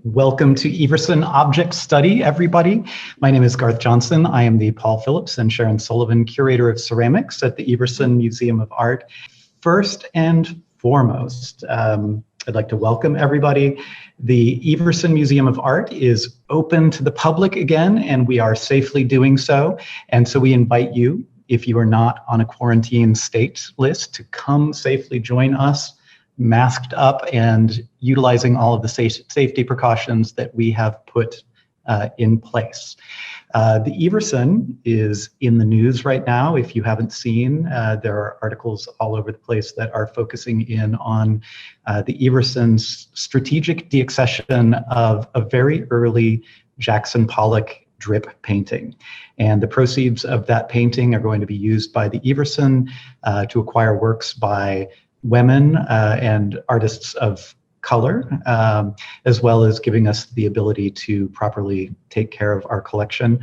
Welcome to Everson Object Study, everybody. My name is Garth Johnson. I am the Paul Phillips and Sharon Sullivan Curator of Ceramics at the Everson Museum of Art. First and foremost, I'd like to welcome everybody. The Everson Museum of Art is open to the public again, and we are safely doing so. And so we invite you, if you are not on a quarantine state list, to come safely join us, masked up and utilizing all of the safety precautions that we have put in place. The Everson is in the news right now. If you haven't seen, there are articles all over the place that are focusing in on the Everson's strategic deaccession of a very early Jackson Pollock drip painting. And the proceeds of that painting are going to be used by the Everson to acquire works by women and artists of color, as well as giving us the ability to properly take care of our collection.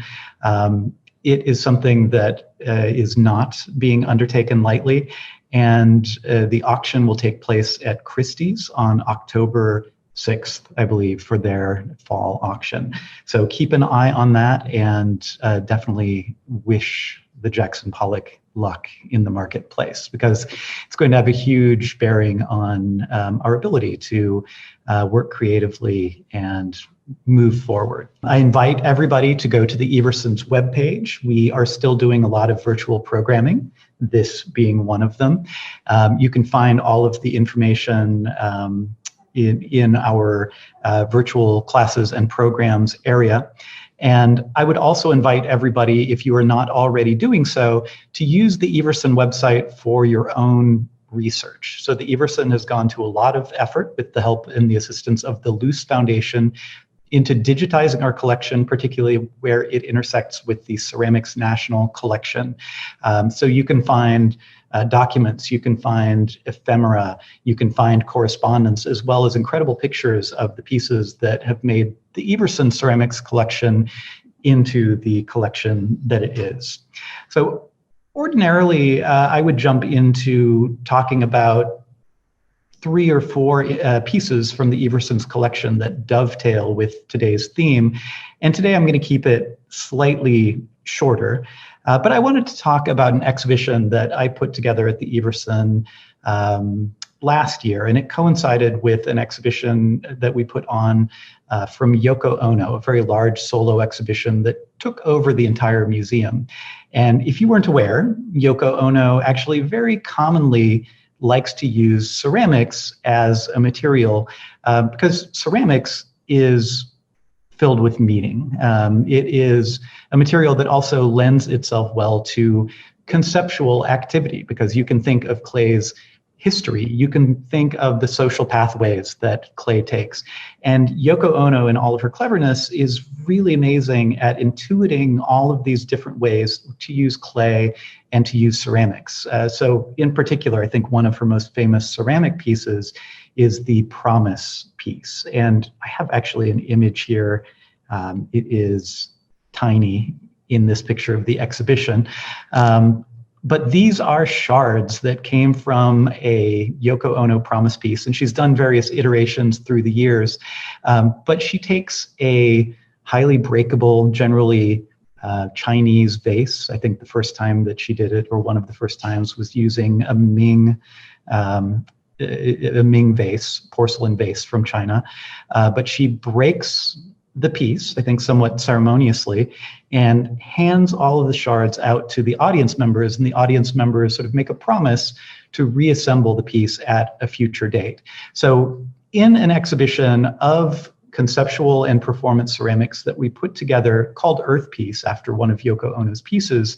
It is something that is not being undertaken lightly, and the auction will take place at Christie's on October 6th, I believe, for their fall auction. So keep an eye on that, and definitely wish the Jackson Pollock luck in the marketplace, because it's going to have a huge bearing on our ability to work creatively and move forward. I invite everybody to go to the Everson's webpage. We are still doing a lot of virtual programming, this being one of them. You can find all of the information in our virtual classes and programs area. And I would also invite everybody, if you are not already doing so, to use the Everson website for your own research. So the Everson has gone to a lot of effort with the help and the assistance of the Luce Foundation into digitizing our collection, particularly where it intersects with the Ceramics National Collection. So you can find documents, you can find ephemera, you can find correspondence, as well as incredible pictures of the pieces that have made the Everson Ceramics collection into the collection that it is. So ordinarily, I would jump into talking about 3 or 4 pieces from the Everson's collection that dovetail with today's theme. And today I'm going to keep it slightly shorter. But I wanted to talk about an exhibition that I put together at the Everson last year, and it coincided with an exhibition that we put on from Yoko Ono, a very large solo exhibition that took over the entire museum. And if you weren't aware, Yoko Ono actually very commonly likes to use ceramics as a material because ceramics is filled with meaning. It is a material that also lends itself well to conceptual activity, because you can think of clay's history, you can think of the social pathways that clay takes. And Yoko Ono, in all of her cleverness, is really amazing at intuiting all of these different ways to use clay and to use ceramics. So in particular, I think one of her most famous ceramic pieces is the Promise piece. And I have actually an image here. It is tiny in this picture of the exhibition. But these are shards that came from a Yoko Ono Promise piece, and she's done various iterations through the years. But she takes a highly breakable, generally Chinese vase. I think the first time that she did it, or one of the first times, was using a Ming vase, porcelain vase from China. But she breaks the piece, I think somewhat ceremoniously, and hands all of the shards out to the audience members, and the audience members sort of make a promise to reassemble the piece at a future date. So in an exhibition of conceptual and performance ceramics that we put together called Earth Piece, after one of Yoko Ono's pieces,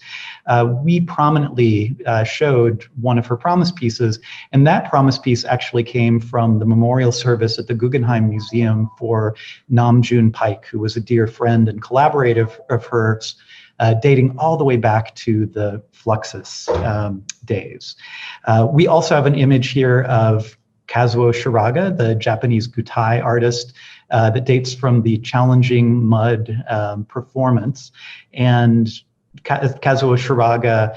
we prominently showed one of her Promise pieces, and that Promise piece actually came from the memorial service at the Guggenheim Museum for Nam June Paik, who was a dear friend and collaborator of hers, dating all the way back to the Fluxus days. We also have an image here of Kazuo Shiraga, the Japanese gutai artist, that dates from the Challenging Mud performance. And Kazuo Shiraga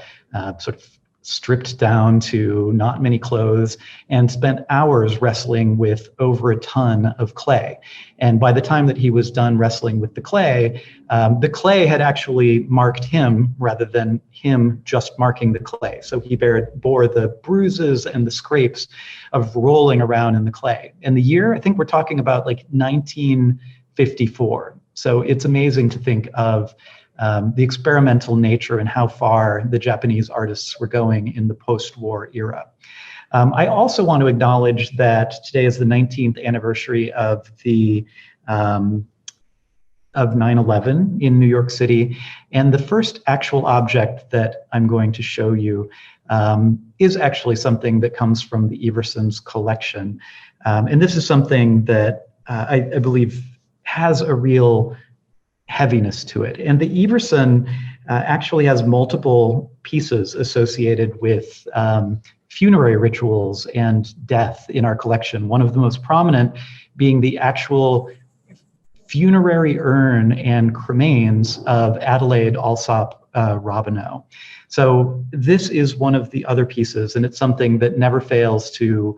sort of stripped down to not many clothes, and spent hours wrestling with over a ton of clay. And by the time that he was done wrestling with the clay had actually marked him rather than him just marking the clay. So he bore the bruises and the scrapes of rolling around in the clay. And the year, I think we're talking about like 1954. So it's amazing to think of the experimental nature and how far the Japanese artists were going in the post-war era. I also want to acknowledge that today is the 19th anniversary of the of 9/11 in New York City, and the first actual object that I'm going to show you is actually something that comes from the Everson's collection, and this is something that I believe has a real heaviness to it. And the Everson actually has multiple pieces associated with funerary rituals and death in our collection. One of the most prominent being the actual funerary urn and cremains of Adelaide Alsop Robineau. So this is one of the other pieces, and it's something that never fails to,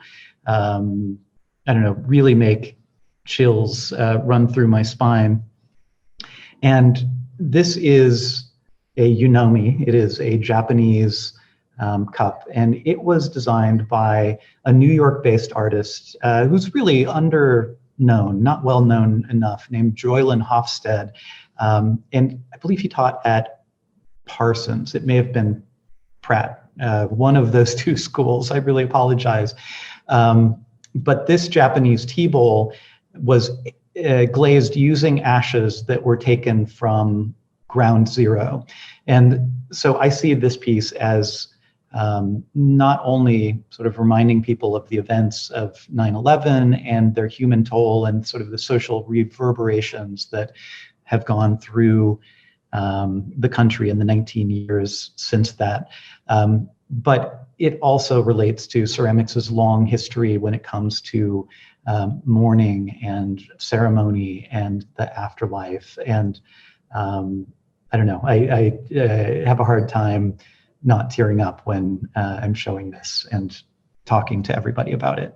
really make chills run through my spine. And this is a Unomi. It is a Japanese cup, and it was designed by a New York-based artist who's really underknown, not well known enough, named Joylyn Hofstede. And I believe he taught at Parsons. It may have been Pratt, one of those two schools. I really apologize. But this Japanese tea bowl was glazed using ashes that were taken from ground zero. And so I see this piece as not only sort of reminding people of the events of 9/11 and their human toll and sort of the social reverberations that have gone through the country in the 19 years since that, but it also relates to ceramics' long history when it comes to mourning and ceremony and the afterlife. And I don't know, I have a hard time not tearing up when I'm showing this and talking to everybody about it.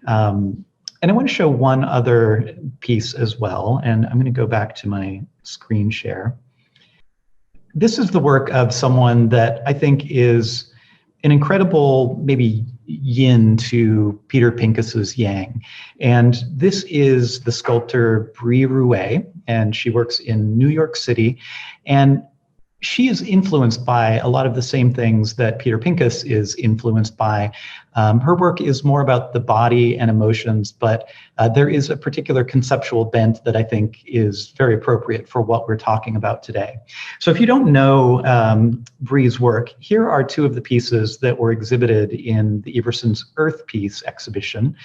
And I want to show one other piece as well, and I'm going to go back to my screen share. This is the work of someone that I think is an incredible, maybe yin to Peter Pincus's yang. And this is the sculptor Brie Rouet, and she works in New York City. And she is influenced by a lot of the same things that Peter Pincus is influenced by. Her work is more about the body and emotions, but there is a particular conceptual bent that I think is very appropriate for what we're talking about today. So if you don't know Brie's work, here are two of the pieces that were exhibited in the Everson's Earth Piece exhibition.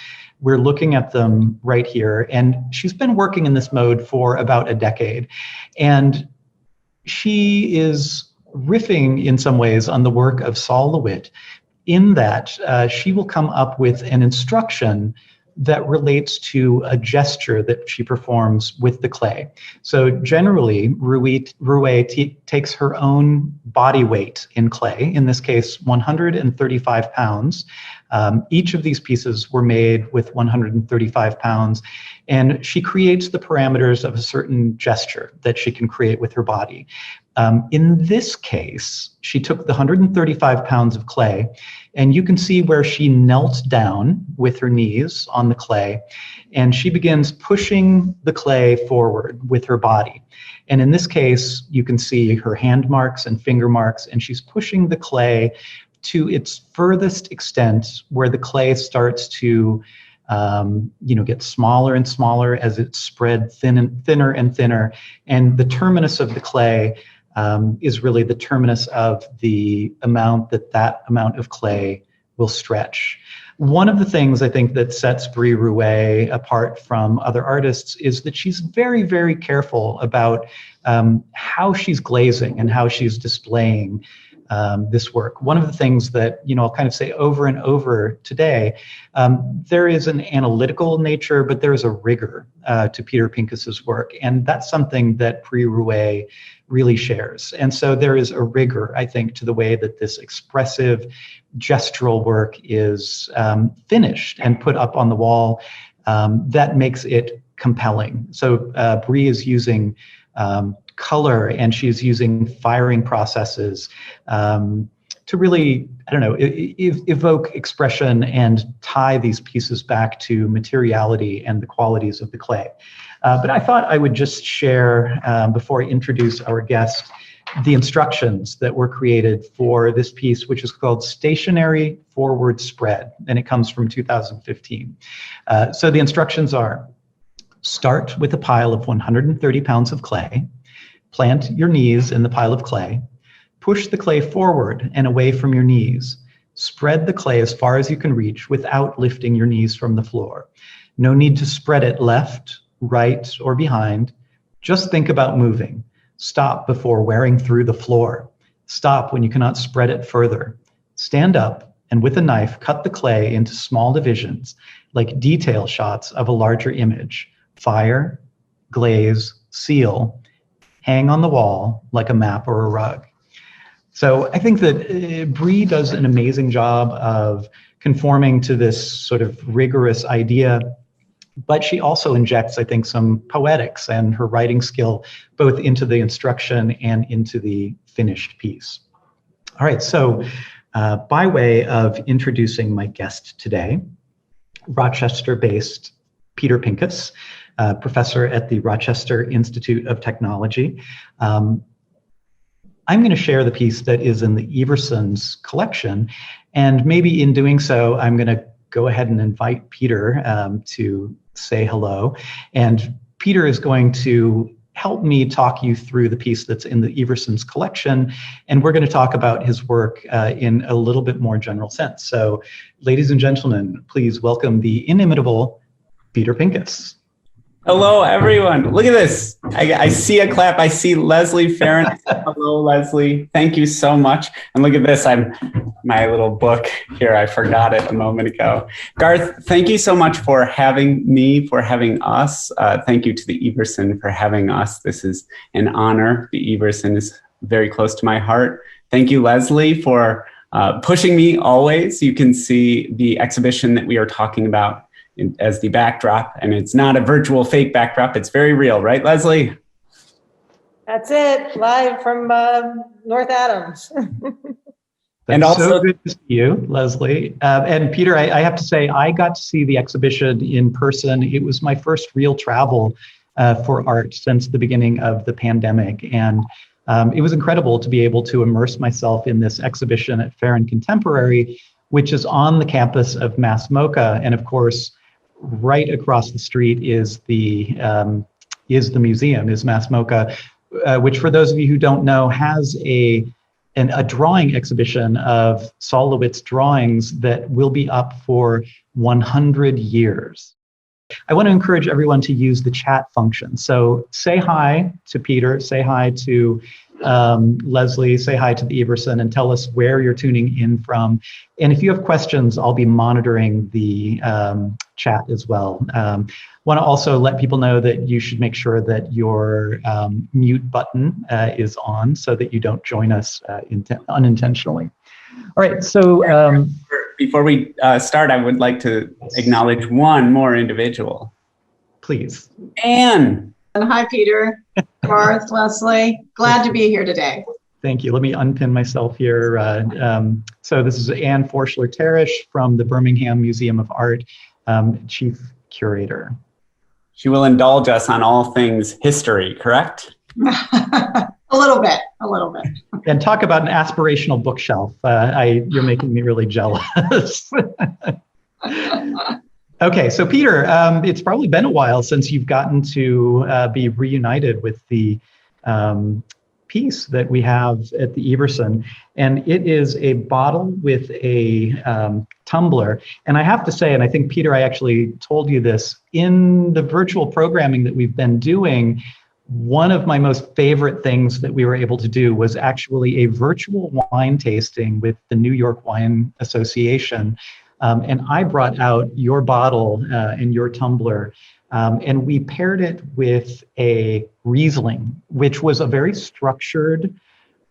We're looking at them right here, and she's been working in this mode for about a decade. And she is riffing in some ways on the work of Sol LeWitt, in that she will come up with an instruction that relates to a gesture that she performs with the clay. So generally, Rouet takes her own body weight in clay, in this case, 135 pounds. Each of these pieces were made with 135 pounds, and she creates the parameters of a certain gesture that she can create with her body. In this case, she took the 135 pounds of clay, and you can see where she knelt down with her knees on the clay, and she begins pushing the clay forward with her body. And in this case, you can see her hand marks and finger marks, and she's pushing the clay to its furthest extent, where the clay starts to get smaller and smaller as it's spread thinner and thinner. And the terminus of the clay is really the terminus of the amount that amount of clay will stretch. One of the things I think that sets Brie Rouet apart from other artists is that she's very, very careful about how she's glazing and how she's displaying this work. One of the things that, I'll kind of say over and over today, there is an analytical nature, but there is a rigor to Peter Pincus's work. And that's something that Brie really shares. And so there is a rigor, I think, to the way that this expressive gestural work is finished and put up on the wall that makes it compelling. So Brie is using color, and she's using firing processes to really, evoke expression and tie these pieces back to materiality and the qualities of the clay. But I thought I would just share, before I introduce our guest, the instructions that were created for this piece, which is called Stationary Forward Spread, and it comes from 2015. So the instructions are: start with a pile of 130 pounds of clay, plant your knees in the pile of clay, push the clay forward and away from your knees, spread the clay as far as you can reach without lifting your knees from the floor. No need to spread it left, right, or behind. Just think about moving. Stop before wearing through the floor. Stop when you cannot spread it further. Stand up and with a knife cut the clay into small divisions, like detail shots of a larger image. Fire, glaze, seal, hang on the wall like a map or a rug. So I think that Brie does an amazing job of conforming to this sort of rigorous idea, but she also injects, I think, some poetics and her writing skill both into the instruction and into the finished piece. All right, so by way of introducing my guest today, Rochester-based Peter Pincus, professor at the Rochester Institute of Technology. I'm going to share the piece that is in the Everson's collection, and maybe in doing so, I'm going to go ahead and invite Peter to say hello. And Peter is going to help me talk you through the piece that's in the Everson's collection, and we're going to talk about his work in a little bit more general sense. So, ladies and gentlemen, please welcome the inimitable Peter Pincus. Hello, everyone. Look at this. I see a clap. I see Leslie Ferrin. Hello, Leslie. Thank you so much. And look at this. My little book here. I forgot it a moment ago. Garth, thank you so much for having me, for having us. Thank you to the Everson for having us. This is an honor. The Everson is very close to my heart. Thank you, Leslie, for pushing me always. You can see the exhibition that we are talking about as the backdrop, and it's not a virtual fake backdrop. It's very real, right, Leslie? That's it, live from North Adams. And also so good to see you, Leslie. And Peter, I have to say, I got to see the exhibition in person. It was my first real travel for art since the beginning of the pandemic. And it was incredible to be able to immerse myself in this exhibition at Ferrin Contemporary, which is on the campus of MASS MoCA. And of course, right across the street is the museum, is MASS MoCA, which, for those of you who don't know, has a drawing exhibition of Sol LeWitt's drawings that will be up for 100 years. I want to encourage everyone to use the chat function. So say hi to Peter, say hi to Leslie, say hi to the Everson, and tell us where you're tuning in from. And if you have questions, I'll be monitoring the chat as well. Want to also let people know that you should make sure that your mute button is on so that you don't join us unintentionally. All right, so before we start, I would like to acknowledge one more individual. Please. Anne. Hi, Peter, Garth, Leslie. Glad to be here today. Thank you. Let me unpin myself here. So this is Anne Forschler from the Birmingham Museum of Art, Chief Curator. She will indulge us on all things history, correct? A little bit. And talk about an aspirational bookshelf. You're making me really jealous. Okay, so Peter, it's probably been a while since you've gotten to be reunited with the piece that we have at the Everson, and it is a bottle with a tumbler. And I have to say, and I think, Peter, I actually told you this, in the virtual programming that we've been doing, one of my most favorite things that we were able to do was actually a virtual wine tasting with the New York Wine Association. And I brought out your bottle and your tumbler, and we paired it with a Riesling, which was a very structured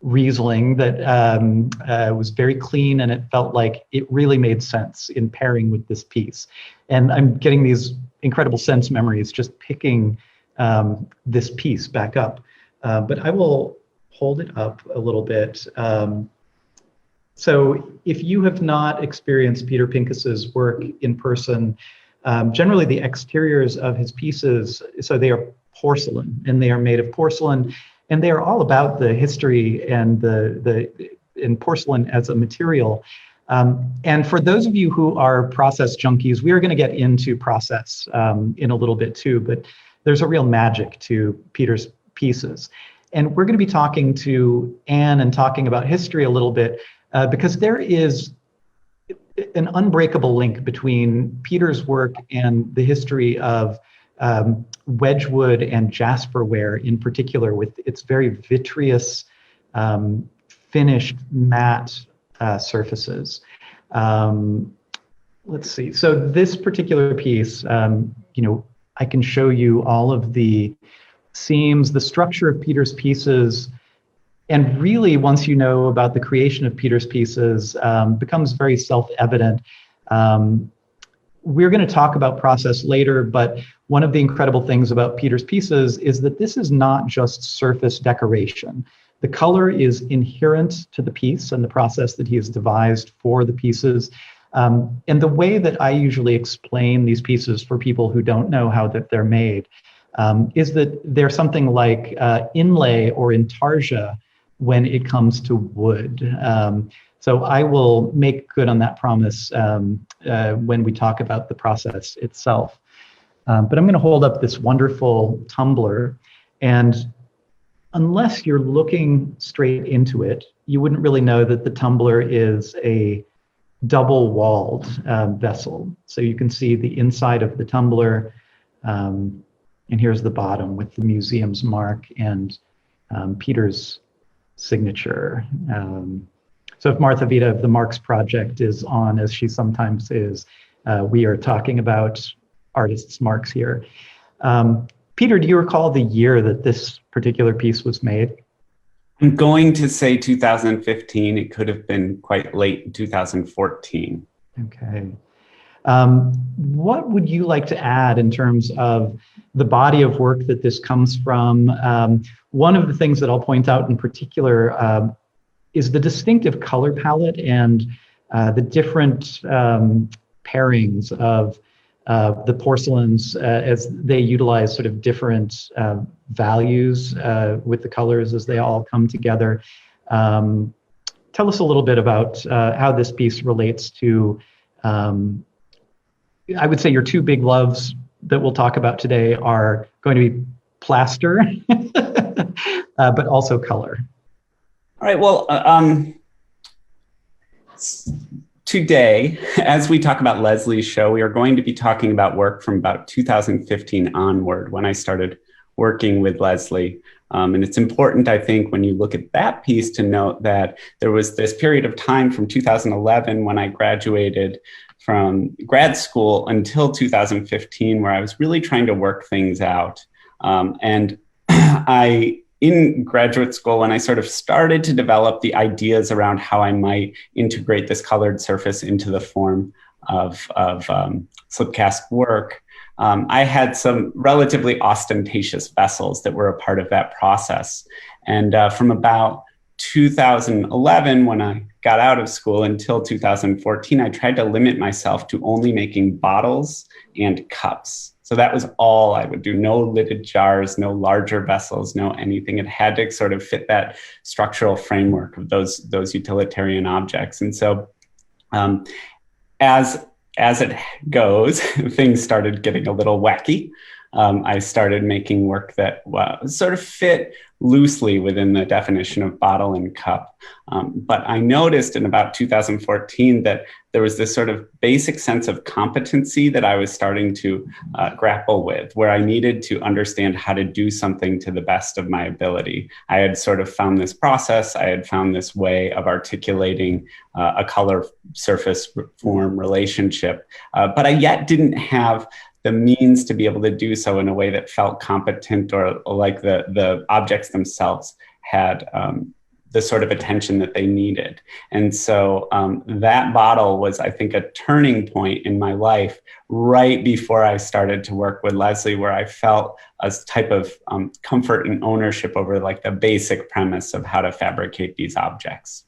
Riesling that was very clean, and it felt like it really made sense in pairing with this piece. And I'm getting these incredible sense memories just picking this piece back up. But I will hold it up a little bit. So if you have not experienced Peter Pincus's work in person, generally the exteriors of his pieces, so they are porcelain, and they are made of porcelain, and they are all about the history and in porcelain as a material. And for those of you who are process junkies, we are going to get into process in a little bit too, but there's a real magic to Peter's pieces. And we're going to be talking to Anne and talking about history a little bit, because there is an unbreakable link between Peter's work and the history of Wedgwood and Jasperware in particular, with its very vitreous, finished matte surfaces. Let's see. So this particular piece, I can show you all of the seams, the structure of Peter's pieces, and really, once you know about the creation of Peter's pieces, becomes very self-evident. We're going to talk about process later, but one of the incredible things about Peter's pieces is that this is not just surface decoration. The color is inherent to the piece and the process that he has devised for the pieces. And the way that I usually explain these pieces for people who don't know how that they're made is that they're something like inlay or intarsia when it comes to wood. So I will make good on that promise when we talk about the process itself. But I'm going to hold up this wonderful tumbler, and unless you're looking straight into it, you wouldn't really know that the tumbler is a double-walled vessel. So you can see the inside of the tumbler, and here's the bottom with the museum's mark and Peter's signature. So if Martha Vita of the Marks Project is on, as she sometimes is, we are talking about artists' marks here. Peter, do you recall the year that this particular piece was made? I'm going to say 2015. It could have been quite late in 2014. Okay. What would you like to add in terms of the body of work that this comes from? One of the things that I'll point out in particular is the distinctive color palette and the different pairings of the porcelains as they utilize sort of different values with the colors as they all come together. Tell us a little bit about how this piece relates to, I would say your two big loves that we'll talk about today are going to be plaster, but also color. All right, well, today, as we talk about Leslie's show, we are going to be talking about work from about 2015 onward, when I started working with Leslie. And it's important, I think, when you look at that piece to note that there was this period of time from 2011 when I graduated from grad school until 2015, where I was really trying to work things out. In graduate school, when I sort of started to develop the ideas around how I might integrate this colored surface into the form of slipcast work, I had some relatively ostentatious vessels that were a part of that process. And from about 2011, when I got out of school, until 2014, I tried to limit myself to only making bottles and cups. So that was all I would do. No lidded jars, no larger vessels, no anything. It had to sort of fit that structural framework of those utilitarian objects. And so as it goes, things started getting a little wacky. I started making work that sort of fit loosely within the definition of bottle and cup. But I noticed in about 2014 that there was this sort of basic sense of competency that I was starting to grapple with, where I needed to understand how to do something to the best of my ability. I had sort of found this process, I had found this way of articulating a color surface form relationship, but I yet didn't have the means to be able to do so in a way that felt competent or like the objects themselves had the sort of attention that they needed. And so that bottle was, I think, a turning point in my life right before I started to work with Leslie, where I felt a type of comfort and ownership over like the basic premise of how to fabricate these objects.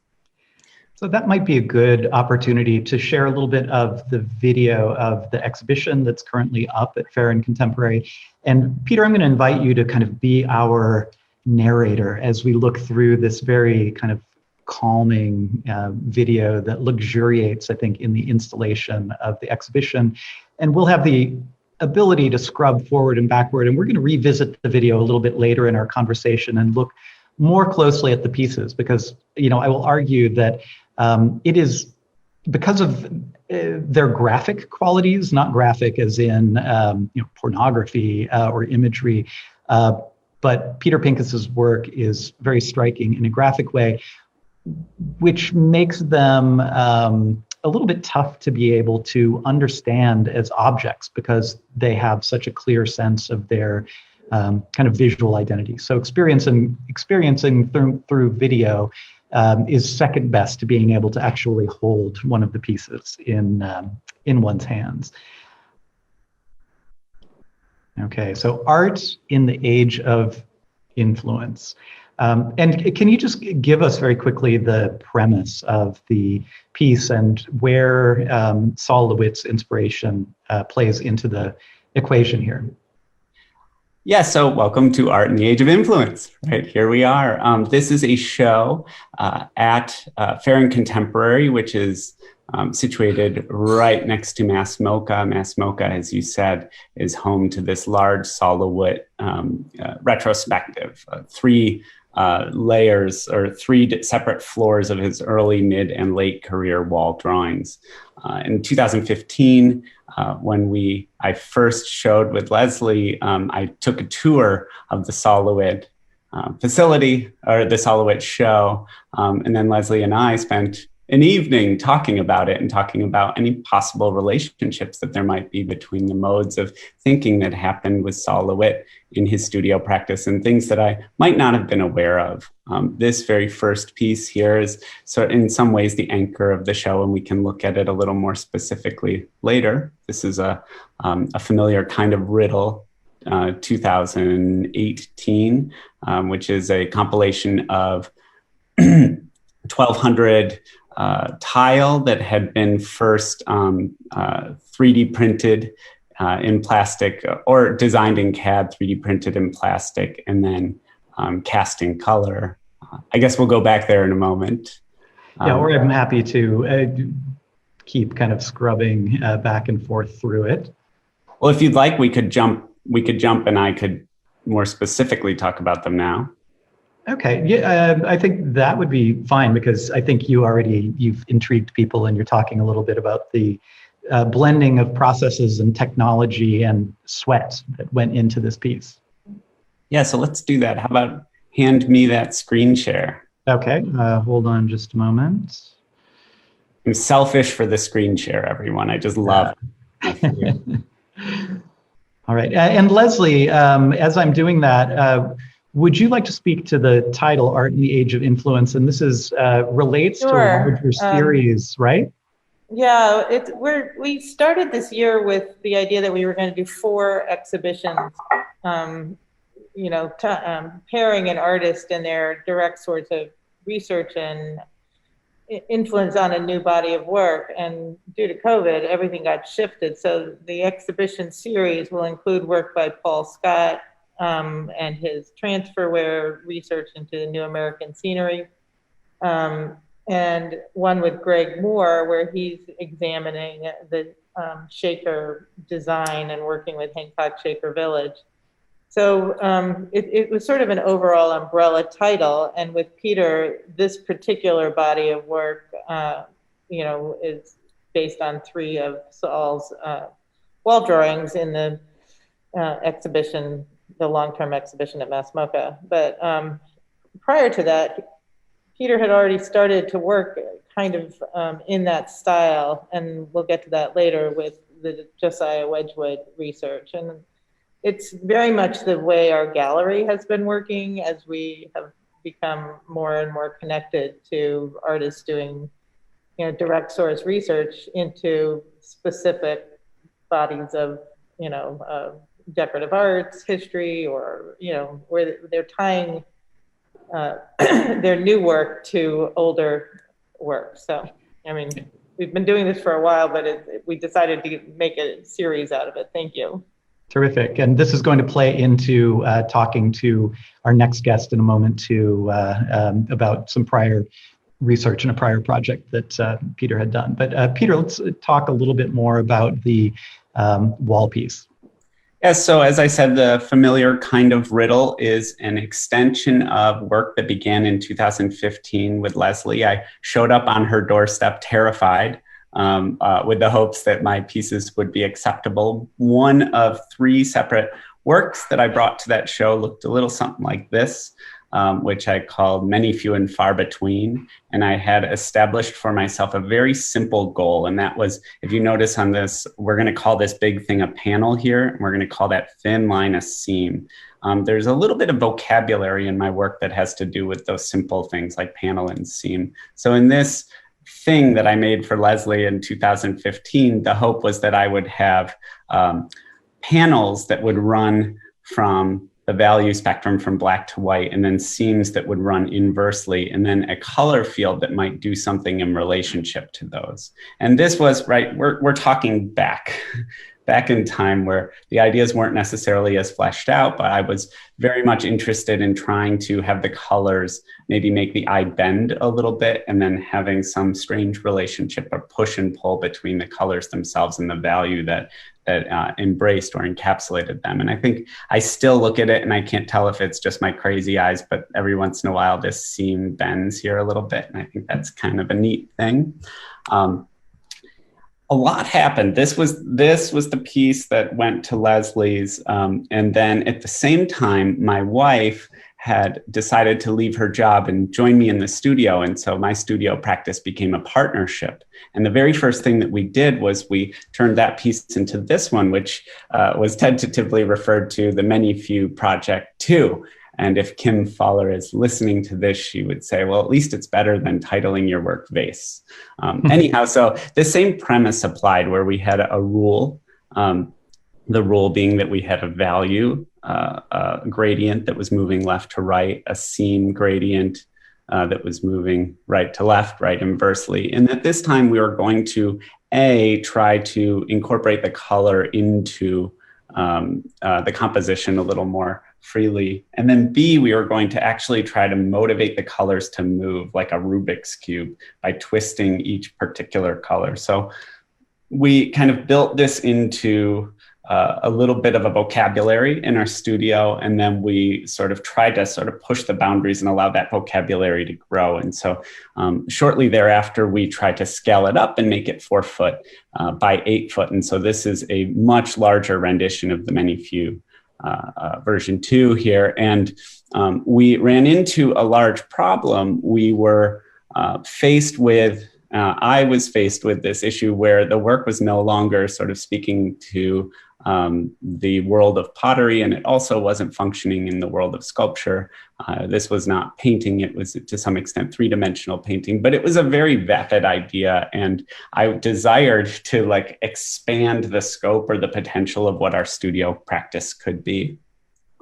So that might be a good opportunity to share a little bit of the video of the exhibition that's currently up at Ferrin Contemporary. And Peter, I'm going to invite you to kind of be our narrator as we look through this very kind of calming video that luxuriates, I think, in the installation of the exhibition. And we'll have the ability to scrub forward and backward. And we're going to revisit the video a little bit later in our conversation and look more closely at the pieces, because, you know, I will argue that it is because of their graphic qualities, not graphic as in pornography or imagery, but Peter Pincus's work is very striking in a graphic way, which makes them a little bit tough to be able to understand as objects because they have such a clear sense of their kind of visual identity. So experiencing through video is second best to being able to actually hold one of the pieces in one's hands. Okay, so art in the age of influence. And can you just give us very quickly the premise of the piece and where Sol LeWitt's inspiration plays into the equation here? Yeah, so welcome to Art in the Age of Influence. Right, here we are. This is a show at Ferrin Contemporary, which is situated right next to MASS MoCA. MASS MoCA, as you said, is home to this large Sol LeWitt retrospective, three layers or three separate floors of his early, mid, and late career wall drawings. In 2015, when I first showed with Leslie, I took a tour of the Sol LeWitt facility, or the Sol LeWitt show, and then Leslie and I spent an evening talking about it and talking about any possible relationships that there might be between the modes of thinking that happened with Sol LeWitt in his studio practice and things that I might not have been aware of. This very first piece here is in some ways the anchor of the show, and we can look at it a little more specifically later. This is a familiar kind of riddle, 2018, which is a compilation of 1,200 tile that had been first 3D printed in plastic, or designed in CAD, 3D printed in plastic, and then cast in color. I guess we'll go back there in a moment. Yeah, or I'm happy to keep kind of scrubbing back and forth through it. Well, if you'd like, we could jump and I could more specifically talk about them now. Okay, yeah, I think that would be fine, because I think you've intrigued people and you're talking a little bit about the blending of processes and technology and sweat that went into this piece. Yeah, so let's do that. How about hand me that screen share? Okay, hold on just a moment. I'm selfish for the screen share, everyone. I just love it. All right, and Leslie, as I'm doing that, would you like to speak to the title, Art in the Age of Influence? And this is relates to a larger series, right? Yeah, we started this year with the idea that we were going to do 4 exhibitions, pairing an artist and their direct sorts of research and influence on a new body of work. And due to COVID, everything got shifted. So the exhibition series will include work by Paul Scott, and his transferware research into the New American Scenery, and one with Greg Moore, where he's examining the Shaker design and working with Hancock Shaker Village. So it was sort of an overall umbrella title. And with Peter, this particular body of work, is based on 3 of Sol's wall drawings in the exhibition, the long-term exhibition at MASS MoCA. But prior to that, Peter had already started to work kind of in that style, and we'll get to that later with the Josiah Wedgwood research. And it's very much the way our gallery has been working as we have become more and more connected to artists doing, direct source research into specific bodies of, decorative arts, history, or, where they're tying their new work to older work. So, I mean, we've been doing this for a while, but we decided to make a series out of it. Thank you. Terrific. And this is going to play into talking to our next guest in a moment too, about some prior research in a prior project that Peter had done. But Peter, let's talk a little bit more about the wall piece. Yes, so as I said, the familiar kind of riddle is an extension of work that began in 2015 with Leslie. I showed up on her doorstep terrified with the hopes that my pieces would be acceptable. One of 3 separate works that I brought to that show looked a little something like this, which I called Many, Few, and Far Between. And I had established for myself a very simple goal. And that was, if you notice on this, we're going to call this big thing a panel here. And we're going to call that thin line a seam. There's a little bit of vocabulary in my work that has to do with those simple things like panel and seam. So in this thing that I made for Leslie in 2015, the hope was that I would have panels that would run from the value spectrum from black to white, and then seams that would run inversely, and then a color field that might do something in relationship to those. And this was, right, we're talking back in time where the ideas weren't necessarily as fleshed out, but I was very much interested in trying to have the colors maybe make the eye bend a little bit, and then having some strange relationship or push and pull between the colors themselves and the value that embraced or encapsulated them. And I think I still look at it and I can't tell if it's just my crazy eyes, but every once in a while this seam bends here a little bit. And I think that's kind of a neat thing. A lot happened. This was the piece that went to Leslie's. And then at the same time, my wife had decided to leave her job and join me in the studio. And so my studio practice became a partnership. And the very first thing that we did was we turned that piece into this one, which was tentatively referred to the Many Few Project 2. And if Kim Fowler is listening to this, she would say, well, at least it's better than titling your work Vase. Anyhow, so the same premise applied where we had a rule, the rule being that we had a value gradient that was moving left to right, a seam gradient that was moving right to left, right inversely. And at this time, we were going to, try to incorporate the color into the composition a little more freely. And then B, we were going to actually try to motivate the colors to move like a Rubik's Cube by twisting each particular color. So we kind of built this into a little bit of a vocabulary in our studio, and then we sort of tried to sort of push the boundaries and allow that vocabulary to grow. And so shortly thereafter, we tried to scale it up and make it 4 foot by 8 foot. And so this is a much larger rendition of the Many Few version 2 here. And we ran into a large problem. We were faced with, I was faced with this issue where the work was no longer sort of speaking to the world of pottery, and it also wasn't functioning in the world of sculpture. This was not painting, it was to some extent 3-dimensional painting, but it was a very vapid idea, and I desired to like expand the scope or the potential of what our studio practice could be.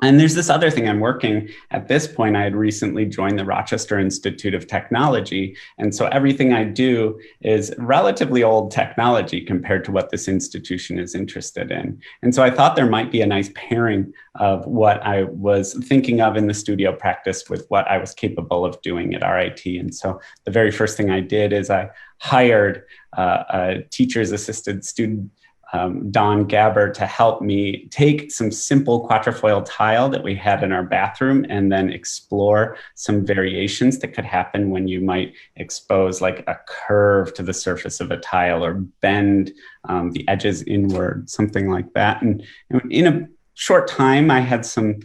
And there's this other thing I'm working at this point. I had recently joined the Rochester Institute of Technology. And so everything I do is relatively old technology compared to what this institution is interested in. And so I thought there might be a nice pairing of what I was thinking of in the studio practice with what I was capable of doing at RIT. And so the very first thing I did is I hired a teacher's assistant student Don Gabber to help me take some simple quatrefoil tile that we had in our bathroom and then explore some variations that could happen when you might expose like a curve to the surface of a tile or bend the edges inward, something like that. And in a short time, I had some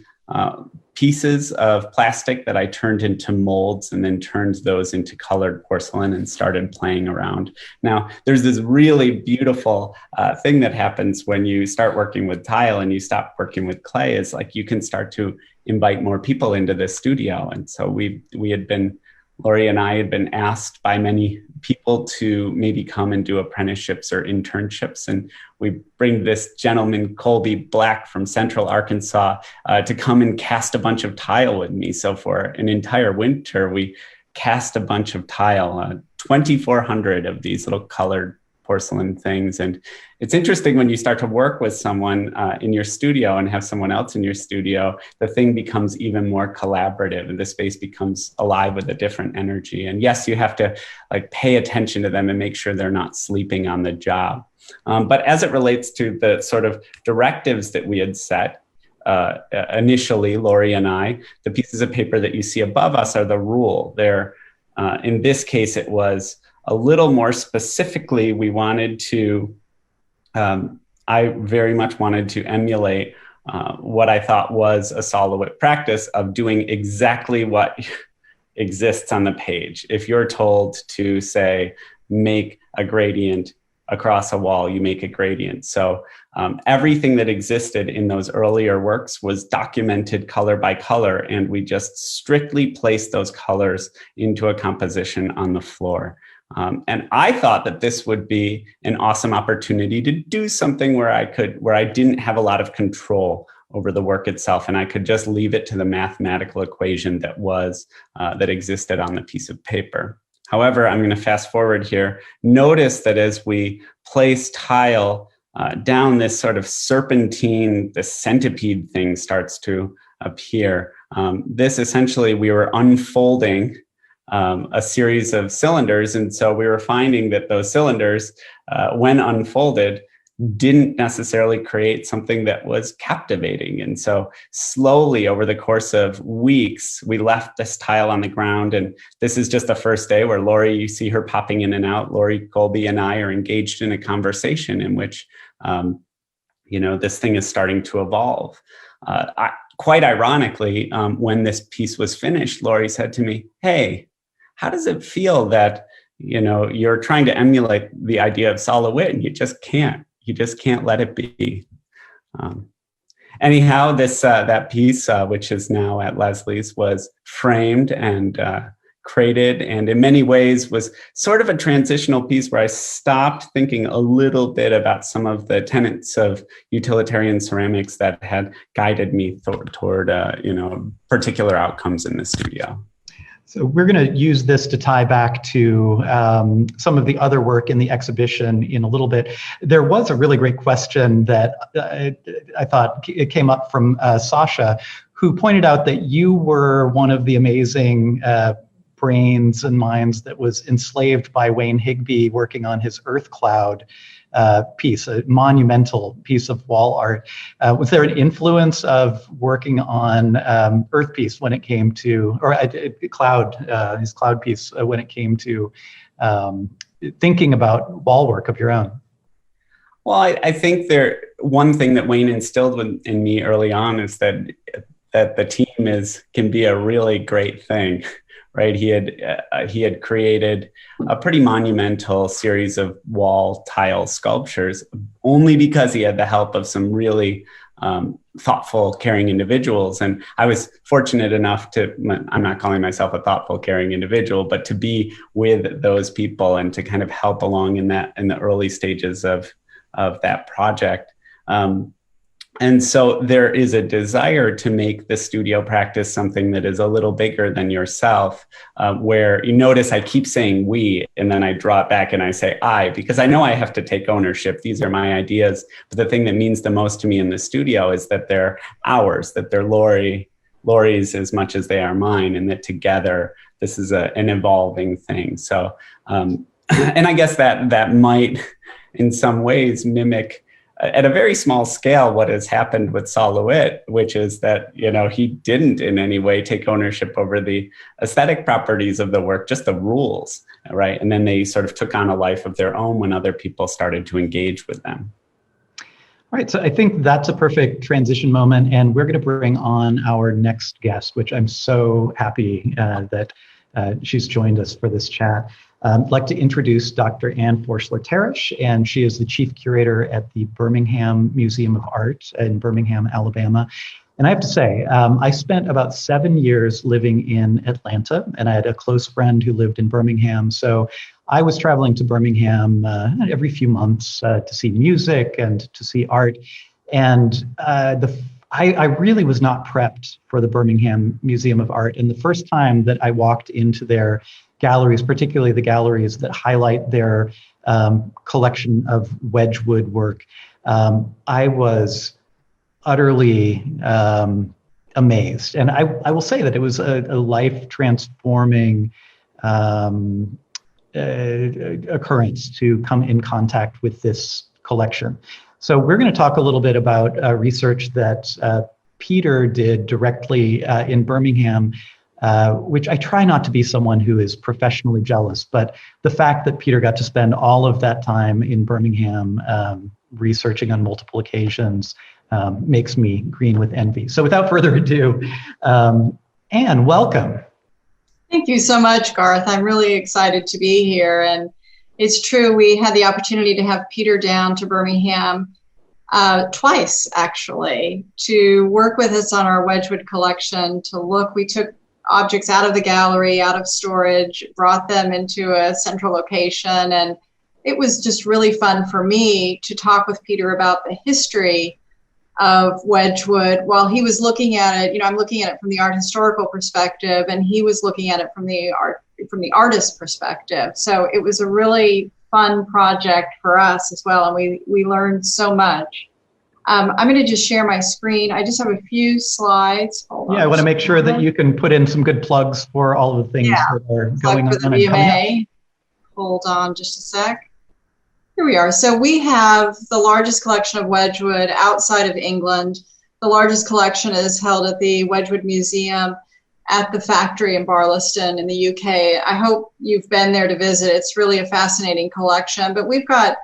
pieces of plastic that I turned into molds and then turned those into colored porcelain and started playing around. Now, there's this really beautiful thing that happens when you start working with tile and you stop working with clay, is like you can start to invite more people into the studio. And so Lori and I had been asked by many people to maybe come and do apprenticeships or internships. And we bring this gentleman, Colby Black from Central Arkansas, to come and cast a bunch of tile with me. So for an entire winter, we cast a bunch of tile, 2,400 of these little colored porcelain things. And it's interesting when you start to work with someone in your studio and have someone else in your studio, the thing becomes even more collaborative and the space becomes alive with a different energy. And yes, you have to like pay attention to them and make sure they're not sleeping on the job. But as it relates to the sort of directives that we had set, initially, Lori and I, the pieces of paper that you see above us are the rule. They're, in this case, it was a little more specifically, we wanted to, I very much wanted to emulate what I thought was a Sol LeWitt practice of doing exactly what exists on the page. If you're told to say, make a gradient across a wall, you make a gradient. So everything that existed in those earlier works was documented color by color, and we just strictly placed those colors into a composition on the floor. And I thought that this would be an awesome opportunity to do something where I didn't have a lot of control over the work itself, and I could just leave it to the mathematical equation that existed on the piece of paper. However, I'm going to fast forward here. Notice that as we place tile down, this sort of serpentine, the centipede thing starts to appear. This essentially, we were unfolding a series of cylinders. And so we were finding that those cylinders, when unfolded, didn't necessarily create something that was captivating. And so slowly over the course of weeks, we left this tile on the ground. And this is just the first day where Lori, you see her popping in and out. Lori, Colby, and I are engaged in a conversation in which, this thing is starting to evolve. Quite ironically, when this piece was finished, Lori said to me, "Hey, how does it feel that, you're trying to emulate the idea of Sol LeWitt and you just can't let it be?" Anyhow, that piece, which is now at Leslie's, was framed and crated, and in many ways was sort of a transitional piece where I stopped thinking a little bit about some of the tenets of utilitarian ceramics that had guided me toward particular outcomes in the studio. So we're going to use this to tie back to some of the other work in the exhibition in a little bit. There was a really great question that I thought it came up from Sasha, who pointed out that you were one of the amazing brains and minds that was enslaved by Wayne Higby working on his Earth Cloud piece, a monumental piece of wall art. Was there an influence of working on Earth piece when it came to, or his cloud piece when it came to thinking about wall work of your own? Well, I think one thing that Wayne instilled in me early on is that the team can be a really great thing. Right, he had created a pretty monumental series of wall tile sculptures only because he had the help of some really thoughtful, caring individuals. And I was fortunate enough I'm not calling myself a thoughtful, caring individual, but to be with those people and to kind of help along in the early stages of that project. And so there is a desire to make the studio practice something that is a little bigger than yourself, where you notice I keep saying we, and then I draw it back and I say I, because I know I have to take ownership. These are my ideas. But the thing that means the most to me in the studio is that they're ours, that they're Lori's as much as they are mine, and that together this is an evolving thing. So, and I guess that might in some ways mimic at a very small scale what has happened with Sol LeWitt, which is that, he didn't in any way take ownership over the aesthetic properties of the work, just the rules, right? And then they sort of took on a life of their own when other people started to engage with them. All right, so I think that's a perfect transition moment, and we're going to bring on our next guest, which I'm so happy that she's joined us for this chat. I'd like to introduce Dr. Anne Forschler-Teresh, and she is the chief curator at the Birmingham Museum of Art in Birmingham, Alabama. And I have to say, I spent about 7 years living in Atlanta, and I had a close friend who lived in Birmingham. So I was traveling to Birmingham every few months to see music and to see art. And I really was not prepped for the Birmingham Museum of Art. And the first time that I walked into their galleries, particularly the galleries that highlight their collection of Wedgwood work, I was utterly amazed. And I will say that it was a life-transforming occurrence to come in contact with this collection. So we're going to talk a little bit about research that Peter did directly in Birmingham, which I try not to be someone who is professionally jealous, but the fact that Peter got to spend all of that time in Birmingham researching on multiple occasions makes me green with envy. So without further ado, Anne, welcome. Thank you so much, Garth. I'm really excited to be here. And it's true, we had the opportunity to have Peter down to Birmingham twice, actually, to work with us on our Wedgwood collection, to look. We took objects out of the gallery, out of storage, brought them into a central location. And it was just really fun for me to talk with Peter about the history of Wedgwood while he was looking at it. I'm looking at it from the art historical perspective, and he was looking at it from the artist perspective. So it was a really fun project for us as well, and we learned so much. I'm going to just share my screen. I just have a few slides. Hold on. I want to make sure that you can put in some good plugs for all of the things that are going for the on. BMA. Hold on just a sec. Here we are. So we have the largest collection of Wedgwood outside of England. The largest collection is held at the Wedgwood Museum at the factory in Barlaston in the UK. I hope you've been there to visit. It's really a fascinating collection. But we've got,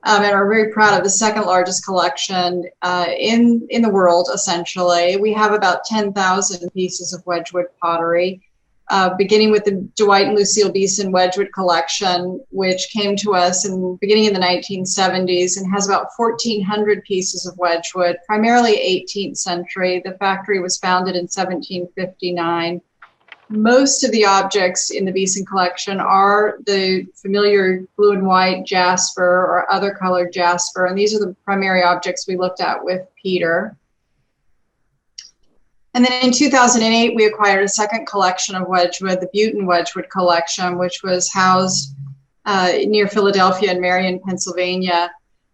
and are very proud of, the second largest collection in the world, essentially. We have about 10,000 pieces of Wedgwood pottery. Beginning with the Dwight and Lucille Beeson Wedgwood collection, which came to us beginning in the 1970s and has about 1,400 pieces of Wedgwood, primarily 18th century. The factory was founded in 1759. Most of the objects in the Beeson collection are the familiar blue and white jasper or other colored jasper, and these are the primary objects we looked at with Peter. And then in 2008, we acquired a second collection of Wedgwood, the Butin Wedgwood collection, which was housed near Philadelphia in Marion, Pennsylvania.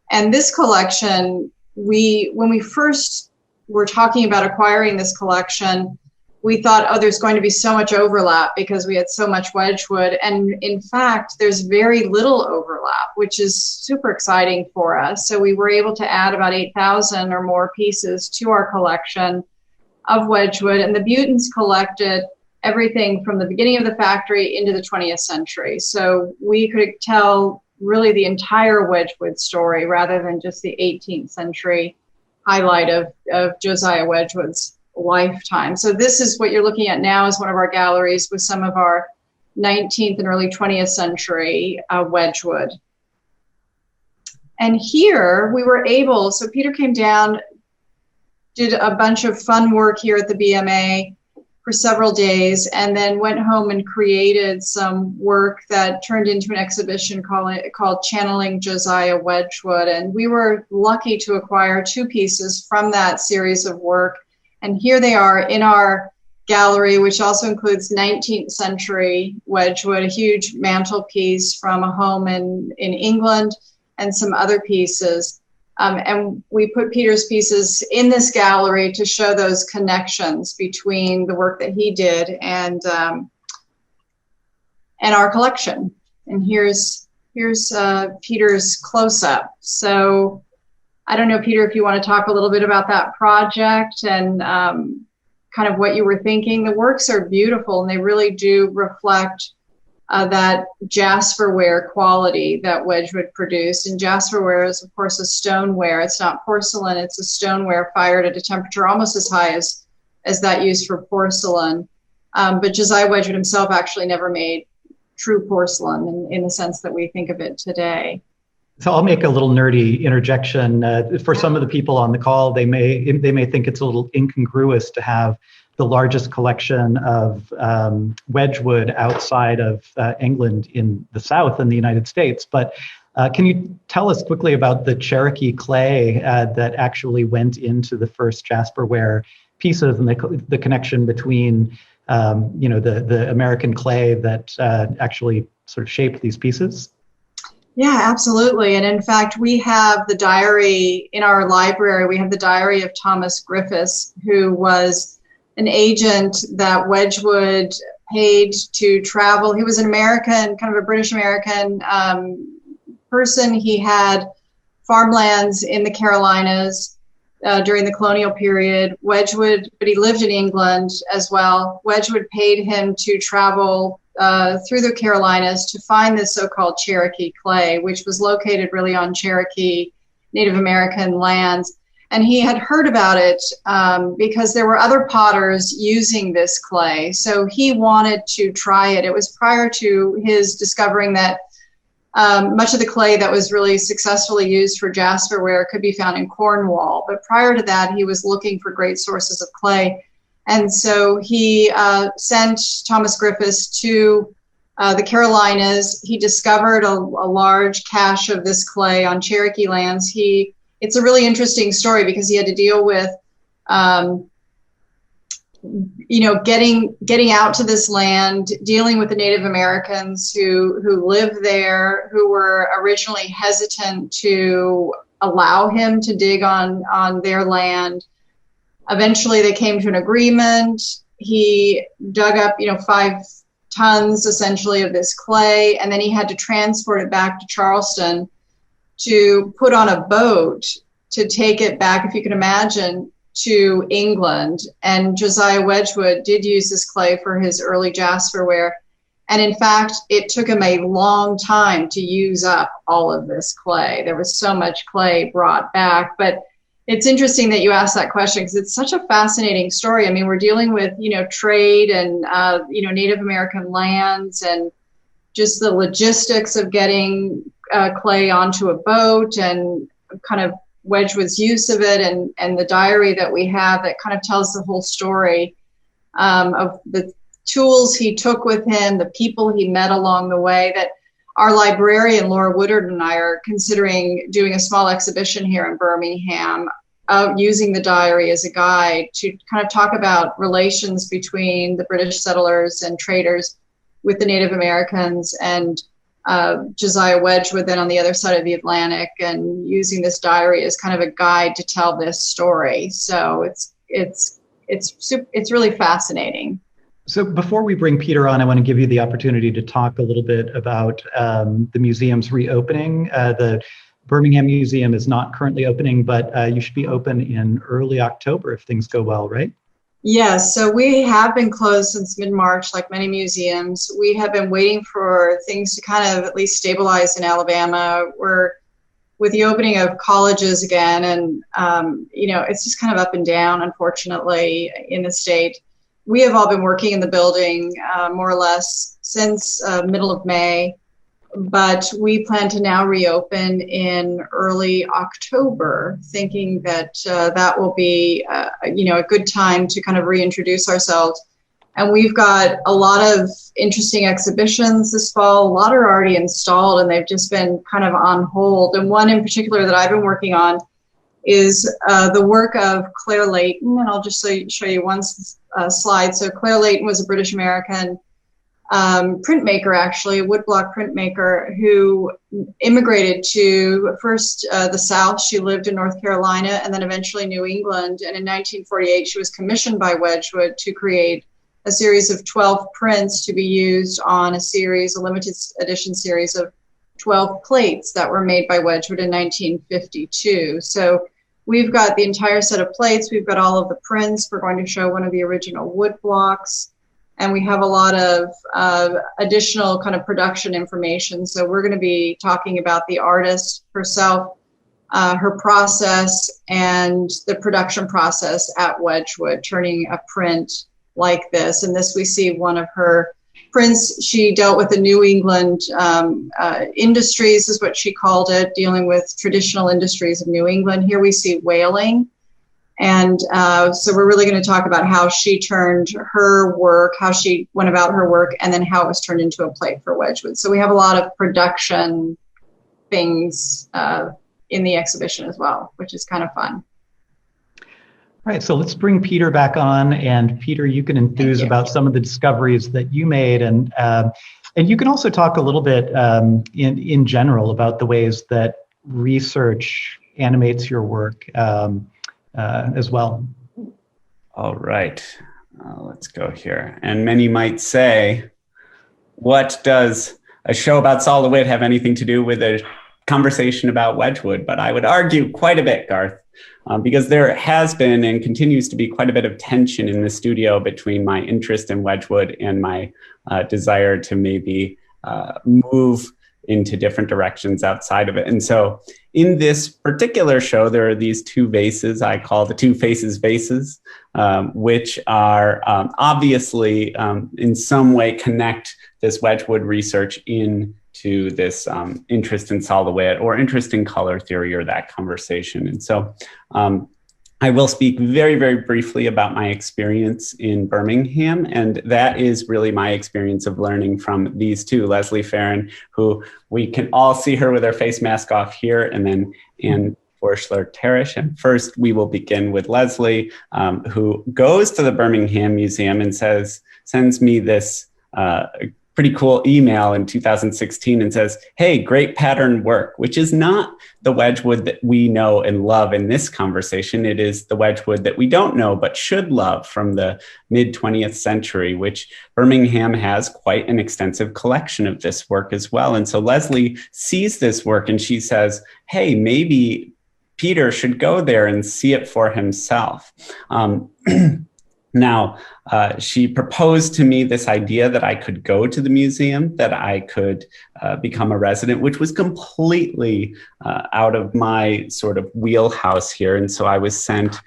And this collection, when we first were talking about acquiring this collection, we thought, oh, there's going to be so much overlap because we had so much Wedgwood. And in fact, there's very little overlap, which is super exciting for us. So we were able to add about 8,000 or more pieces to our collection of Wedgwood, and the Butins collected everything from the beginning of the factory into the 20th century. So we could tell really the entire Wedgwood story rather than just the 18th century highlight of Josiah Wedgwood's lifetime. So this is what you're looking at now is one of our galleries with some of our 19th and early 20th century Wedgwood. And here we were able, so Peter came down, did a bunch of fun work here at the BMA for several days, and then went home and created some work that turned into an exhibition called Channeling Josiah Wedgwood. And we were lucky to acquire 2 pieces from that series of work. And here they are in our gallery, which also includes 19th century Wedgwood, a huge mantelpiece from a home in England, and some other pieces. And we put Peter's pieces in this gallery to show those connections between the work that he did and our collection. And here's Peter's close-up. So I don't know, Peter, if you want to talk a little bit about that project and kind of what you were thinking. The works are beautiful, and they really do reflect that jasperware quality that Wedgwood produced. And jasperware is, of course, a stoneware. It's not porcelain. It's a stoneware fired at a temperature almost as high as that used for porcelain. But Josiah Wedgwood himself actually never made true porcelain in the sense that we think of it today. So I'll make a little nerdy interjection. For some of the people on the call, they may think it's a little incongruous to have the largest collection of Wedgwood outside of England in the South in the United States. But can you tell us quickly about the Cherokee clay that actually went into the first jasperware pieces, and the connection between the American clay that actually sort of shaped these pieces? Yeah, absolutely. And in fact, we have the diary in our library. We have the diary of Thomas Griffiths, who was an agent that Wedgwood paid to travel. He was an American, kind of a British American person. He had farmlands in the Carolinas during the colonial period. Wedgwood, but he lived in England as well. Wedgwood paid him to travel through the Carolinas to find this so-called Cherokee clay, which was located really on Cherokee Native American lands. And he had heard about it because there were other potters using this clay. So he wanted to try it. It was prior to his discovering that much of the clay that was really successfully used for jasperware could be found in Cornwall. But prior to that, he was looking for great sources of clay. And so he sent Thomas Griffiths to the Carolinas. He discovered a large cache of this clay on Cherokee lands. It's a really interesting story because he had to deal with, getting out to this land, dealing with the Native Americans who lived there, who were originally hesitant to allow him to dig on their land. Eventually, they came to an agreement. He dug up, 5 tons essentially of this clay, and then he had to transport it back to Charleston to put on a boat to take it back, if you can imagine, to England. And Josiah Wedgwood did use this clay for his early jasperware. And in fact, it took him a long time to use up all of this clay. There was so much clay brought back. But it's interesting that you asked that question because it's such a fascinating story. I mean, we're dealing with, trade and, Native American lands and just the logistics of getting clay onto a boat and kind of Wedgwood's use of it and the diary that we have that kind of tells the whole story of the tools he took with him, the people he met along the way, that our librarian, Laura Woodard, and I are considering doing a small exhibition here in Birmingham, using the diary as a guide to kind of talk about relations between the British settlers and traders with the Native Americans and Josiah Wedgwood then on the other side of the Atlantic, and using this diary as kind of a guide to tell this story. So it's really fascinating. So before we bring Peter on, I want to give you the opportunity to talk a little bit about the museum's reopening. The Birmingham Museum is not currently opening, but you should be open in early October if things go well, right? Yes, so we have been closed since mid-March, like many museums. We have been waiting for things to kind of at least stabilize in Alabama. We're with the opening of colleges again, and it's just kind of up and down, unfortunately, in the state. We have all been working in the building more or less since middle of May, but we plan to now reopen in early October, thinking that that will be a good time to kind of reintroduce ourselves. And we've got a lot of interesting exhibitions this fall. A lot are already installed and they've just been kind of on hold. And one in particular that I've been working on is the work of Claire Leighton. And I'll just show you one slide. So Claire Leighton was a British American printmaker, actually, a woodblock printmaker who immigrated to first the South. She lived in North Carolina and then eventually New England. And in 1948, she was commissioned by Wedgwood to create a series of 12 prints to be used on a limited edition series of 12 plates that were made by Wedgwood in 1952. So we've got the entire set of plates. We've got all of the prints. We're going to show one of the original wood blocks. And we have a lot of additional kind of production information. So we're going to be talking about the artist herself, her process, and the production process at Wedgwood, turning a print like this. And this, we see one of her prints. She dealt with the New England industries, is what she called it, dealing with traditional industries of New England. Here we see whaling. And so we're really going to talk about how she turned her work, how she went about her work, and then how it was turned into a plate for Wedgwood. So we have a lot of production things in the exhibition as well, which is kind of fun. All right, so let's bring Peter back on, and Peter, you can enthuse about some of the discoveries that you made, and you can also talk a little bit in general about the ways that research animates your work as well. All right, let's go here. And many might say, what does a show about Sol LeWitt have anything to do with a conversation about Wedgwood? But I would argue quite a bit, Garth. Because there has been and continues to be quite a bit of tension in the studio between my interest in Wedgwood and my desire to maybe move into different directions outside of it. And so in this particular show, there are these two vases I call the Two Faces vases, which are obviously in some way connect this Wedgwood research into this interest in Sol LeWitt or interest in color theory or that conversation. And so I will speak very, very briefly about my experience in Birmingham. And that is really my experience of learning from these two, Leslie Ferrin, who we can all see her with her face mask off here, and then Anne Forschler Teresh. And first we will begin with Leslie, who goes to the Birmingham Museum and sends me this pretty cool email in 2016 and says, hey, great pattern work, which is not the Wedgwood that we know and love in this conversation. It is the Wedgwood that we don't know but should love from the mid-20th century, which Birmingham has quite an extensive collection of this work as well. And so Leslie sees this work and she says, hey, maybe Peter should go there and see it for himself. Now, she proposed to me this idea that I could go to the museum, that I could become a resident, which was completely out of my sort of wheelhouse here. And so I was sent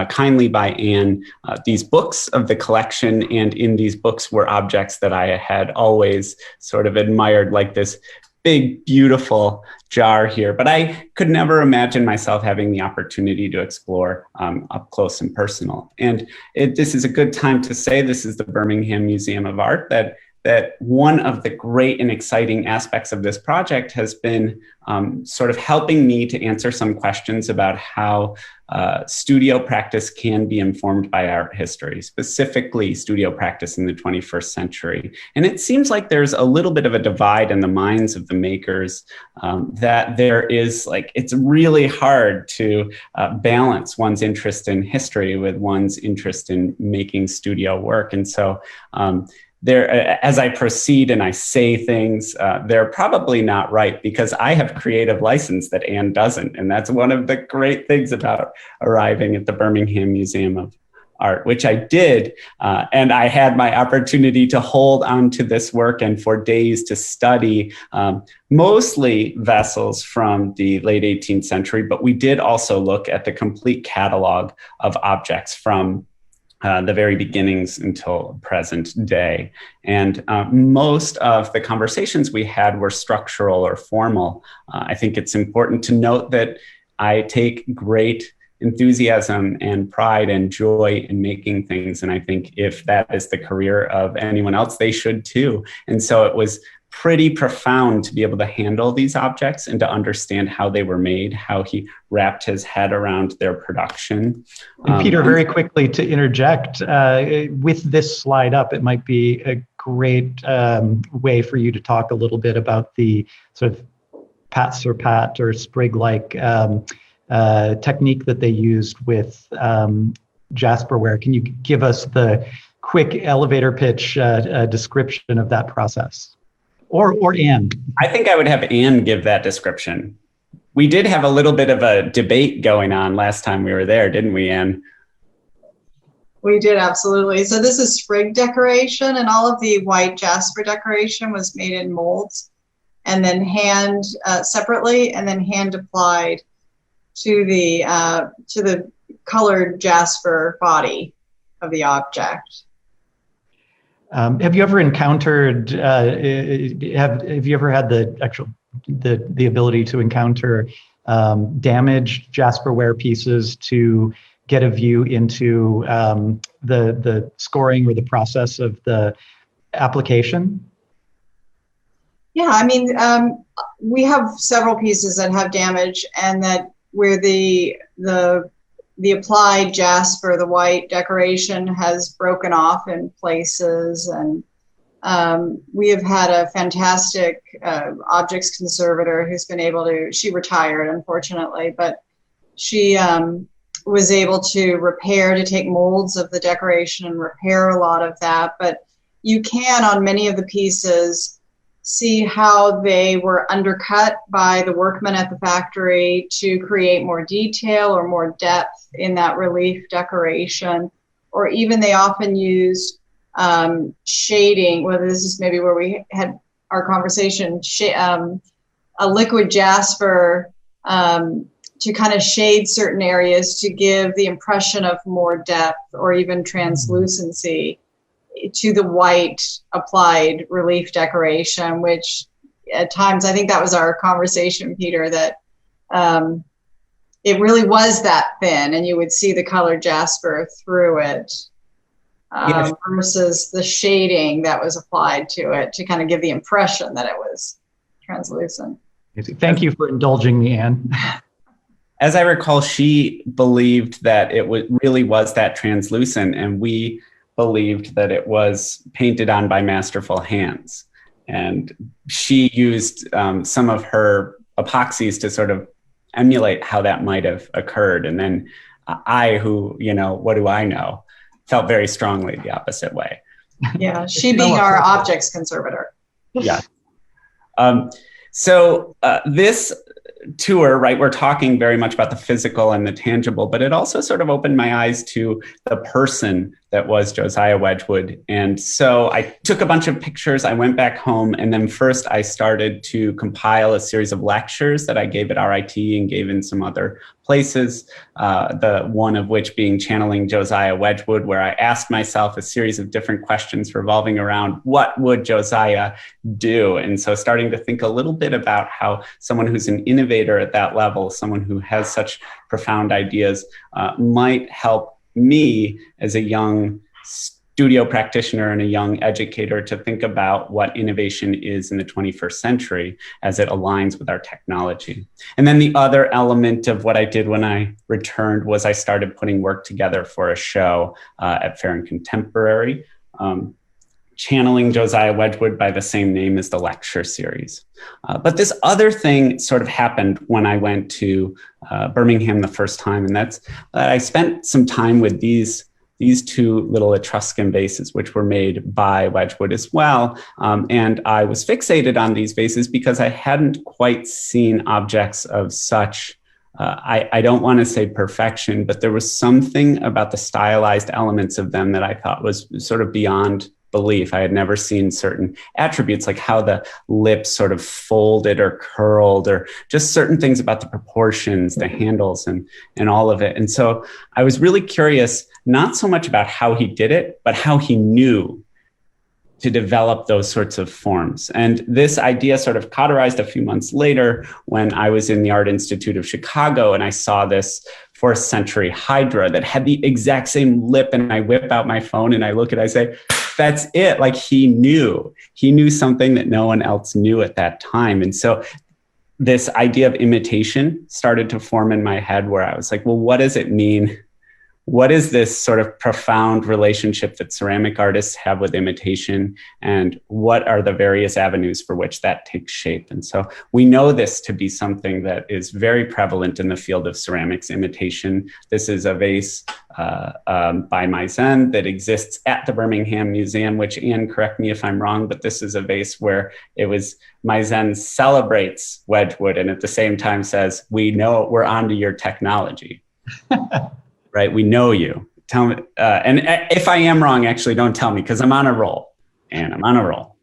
kindly by Anne these books of the collection. And in these books were objects that I had always sort of admired, like this big, beautiful jar here, but I could never imagine myself having the opportunity to explore up close and personal. And this is a good time to say this is the Birmingham Museum of Art, that one of the great and exciting aspects of this project has been sort of helping me to answer some questions about how studio practice can be informed by art history, specifically studio practice in the 21st century. And it seems like there's a little bit of a divide in the minds of the makers, that there is it's really hard to balance one's interest in history with one's interest in making studio work. And so as I proceed and I say things, they're probably not right because I have creative license that Anne doesn't. And that's one of the great things about arriving at the Birmingham Museum of Art, which I did. And I had my opportunity to hold on to this work and for days to study mostly vessels from the late 18th century, but we did also look at the complete catalog of objects from the very beginnings until present day. And most of the conversations we had were structural or formal. I think it's important to note that I take great enthusiasm and pride and joy in making things. And I think if that is the career of anyone else, they should too. And so it was pretty profound to be able to handle these objects and to understand how they were made, how he wrapped his head around their production. And Peter, very quickly to interject, with this slide up, it might be a great way for you to talk a little bit about the sort of pat sur pat or sprig-like technique that they used with Jasperware. Can you give us the quick elevator pitch description of that process? or Anne. I think I would have Anne give that description. We did have a little bit of a debate going on last time we were there, didn't we, Anne? We did, absolutely. So this is sprig decoration, and all of the white jasper decoration was made in molds and then hand separately, and then hand applied to the colored jasper body of the object. Have you ever encountered? Have you ever had the ability to encounter damaged jasperware pieces to get a view into the scoring or the process of the application? Yeah, I mean, we have several pieces that have damage, and that where the applied jasper, the white decoration, has broken off in places. And we have had a fantastic objects conservator who's been able to, she retired unfortunately, but she was able to take molds of the decoration and repair a lot of that. But you can, on many of the pieces, see how they were undercut by the workmen at the factory to create more detail or more depth in that relief decoration. Or even they often used shading, whether this is maybe where we had our conversation, a liquid jasper to kind of shade certain areas to give the impression of more depth or even translucency to the white applied relief decoration, which at times, I think that was our conversation, Peter, that it really was that thin and you would see the colored jasper through it, yes, versus the shading that was applied to it to kind of give the impression that it was translucent. Thank you for indulging me, Anne. As I recall, she believed that it really was that translucent, and we believed that it was painted on by masterful hands. And she used some of her epoxies to sort of emulate how that might have occurred. And then I, who, what do I know, felt very strongly the opposite way. Yeah, she being our objects conservator. Yeah. So this tour, right, we're talking very much about the physical and the tangible, but it also sort of opened my eyes to the person that was Josiah Wedgwood. And so I took a bunch of pictures, I went back home, and then first I started to compile a series of lectures that I gave at RIT and gave in some other places, the one of which being Channeling Josiah Wedgwood, where I asked myself a series of different questions revolving around what would Josiah do? And so starting to think a little bit about how someone who's an innovator at that level, someone who has such profound ideas, might help me as a young studio practitioner and a young educator to think about what innovation is in the 21st century as it aligns with our technology. And then the other element of what I did when I returned was I started putting work together for a show at Ferrin Contemporary, Channeling Josiah Wedgwood by the same name as the lecture series. But this other thing sort of happened when I went to Birmingham the first time, and that's I spent some time with these two little Etruscan vases, which were made by Wedgwood as well. And I was fixated on these vases because I hadn't quite seen objects of such, I don't want to say perfection, but there was something about the stylized elements of them that I thought was sort of beyond belief. I had never seen certain attributes like how the lips sort of folded or curled, or just certain things about the proportions, the handles, and all of it. And so I was really curious, not so much about how he did it, but how he knew to develop those sorts of forms. And this idea sort of cauterized a few months later when I was in the Art Institute of Chicago and I saw this 4th century Hydra that had the exact same lip, and I whip out my phone and I look at it, I say, that's it. Like he knew something that no one else knew at that time. And so this idea of imitation started to form in my head where I was like, well, what does it mean what is this sort of profound relationship that ceramic artists have with imitation, and what are the various avenues for which that takes shape? And so we know this to be something that is very prevalent in the field of ceramics imitation. This is a vase by Meissen that exists at the Birmingham Museum, which, Anne, correct me if I'm wrong, but this is a vase where it was Meissen celebrates Wedgwood and at the same time says, we know we're onto your technology. Right, we know you. Tell me, and if I am wrong, actually, don't tell me, because I'm on a roll, and I'm on a roll.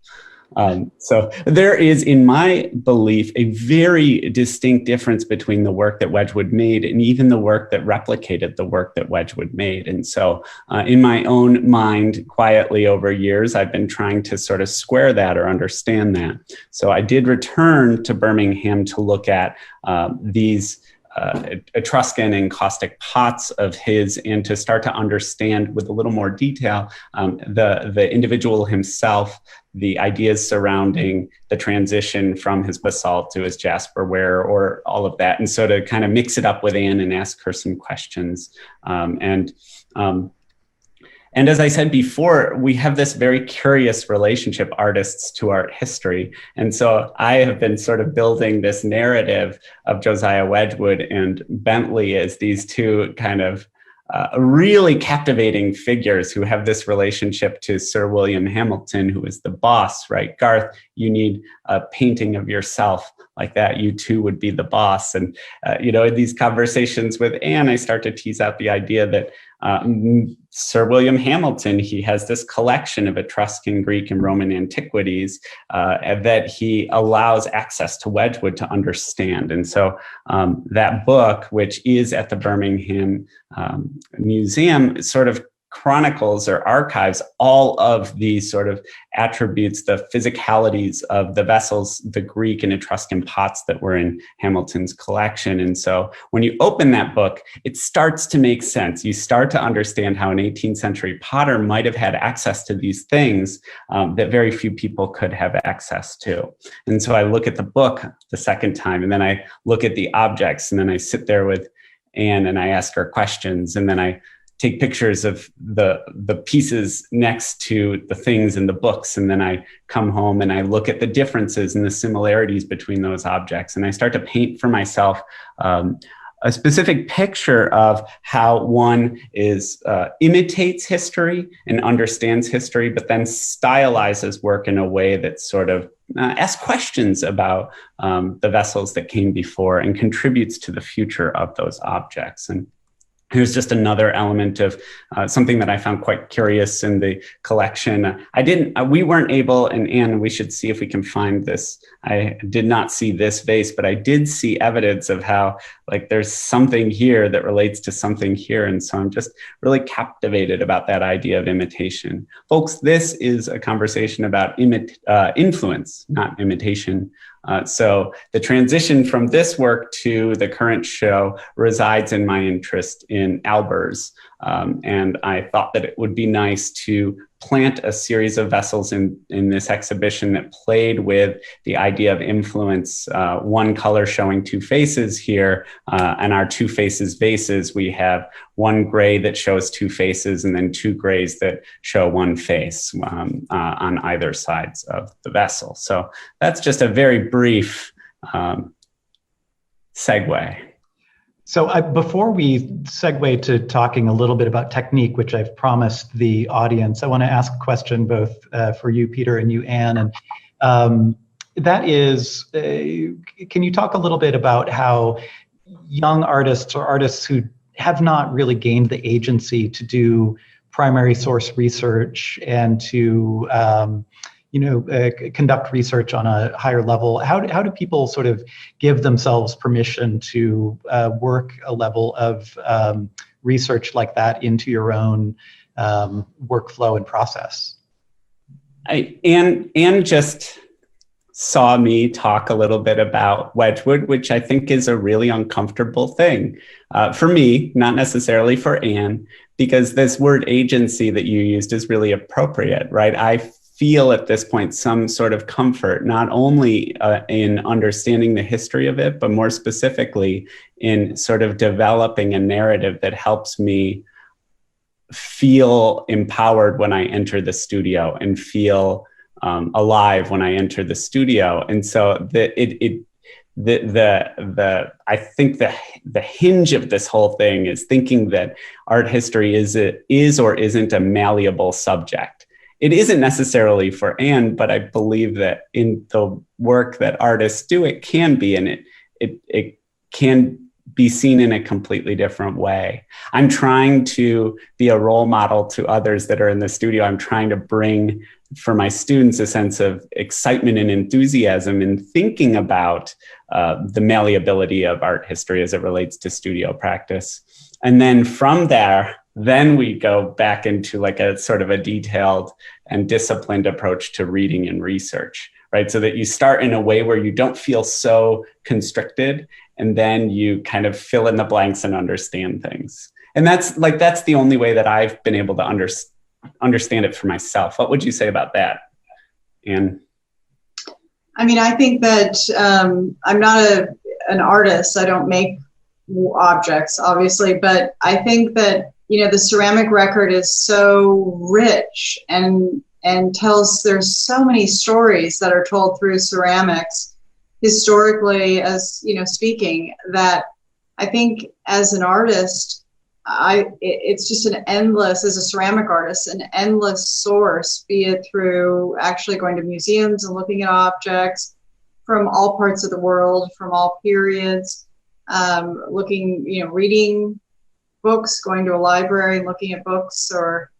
So there is, in my belief, a very distinct difference between the work that Wedgwood made and even the work that replicated the work that Wedgwood made. And so in my own mind, quietly over years, I've been trying to sort of square that or understand that. So I did return to Birmingham to look at these Etruscan and caustic pots of his, and to start to understand with a little more detail the individual himself, the ideas surrounding the transition from his basalt to his jasperware, or all of that. And so to kind of mix it up with Anne and ask her some questions. And as I said before, we have this very curious relationship, artists to art history. And so I have been sort of building this narrative of Josiah Wedgwood and Bentley as these two kind of really captivating figures who have this relationship to Sir William Hamilton, who is the boss, right? Garth, you need a painting of yourself like that. You too would be the boss. And, in these conversations with Anne, I start to tease out the idea that Sir William Hamilton, he has this collection of Etruscan, Greek, and Roman antiquities that he allows access to Wedgwood to understand. And so that book, which is at the Birmingham Museum, sort of chronicles or archives all of these sort of attributes, the physicalities of the vessels, the Greek and Etruscan pots that were in Hamilton's collection. And so when you open that book, it starts to make sense. You start to understand how an 18th century potter might have had access to these things that very few people could have access to. And so I look at the book the second time, and then I look at the objects, and then I sit there with Anne and I ask her questions, and then I take pictures of the pieces next to the things in the books. And then I come home and I look at the differences and the similarities between those objects. And I start to paint for myself a specific picture of how one imitates history and understands history, but then stylizes work in a way that sort of asks questions about the vessels that came before and contributes to the future of those objects. And here's just another element of something that I found quite curious in the collection. We weren't able, and Anne, we should see if we can find this. I did not see this vase, but I did see evidence of how, like, there's something here that relates to something here. And so I'm just really captivated about that idea of imitation. Folks, this is a conversation about influence, not imitation. So the transition from this work to the current show resides in my interest in Albers. And I thought that it would be nice to plant a series of vessels in this exhibition that played with the idea of influence. One color showing two faces here, and our two faces vases, we have one gray that shows two faces and then two grays that show one face on either sides of the vessel. So that's just a very brief segue. So before we segue to talking a little bit about technique, which I've promised the audience, I want to ask a question both for you, Peter, and you, Anne. And that is, can you talk a little bit about how young artists or artists who have not really gained the agency to do primary source research and to conduct research on a higher level, how do people sort of give themselves permission to work a level of research like that into your own workflow and process? Anne just saw me talk a little bit about Wedgwood, which I think is a really uncomfortable thing for me, not necessarily for Anne, because this word agency that you used is really appropriate, right? I feel at this point some sort of comfort, not only in understanding the history of it, but more specifically in sort of developing a narrative that helps me feel empowered when I enter the studio and feel alive when I enter the studio. And so I think the hinge of this whole thing is thinking that art history is or isn't a malleable subject. It isn't necessarily for Anne, but I believe that in the work that artists do, it can be, and it can be seen in a completely different way. I'm trying to be a role model to others that are in the studio. I'm trying to bring for my students a sense of excitement and enthusiasm in thinking about the malleability of art history as it relates to studio practice. And then from there, then we go back into like a sort of a detailed and disciplined approach to reading and research, right? So that you start in a way where you don't feel so constricted, and then you kind of fill in the blanks and understand things. And that's the only way that I've been able to understand it for myself. What would you say about that, Anne? I mean, I think that I'm not an artist. I don't make objects, obviously, but I think that, the ceramic record is so rich and there's so many stories that are told through ceramics historically, as speaking, that I think as an artist, it's just an endless, as a ceramic artist, an endless source, be it through actually going to museums and looking at objects from all parts of the world, from all periods, reading books, going to a library and looking at books, or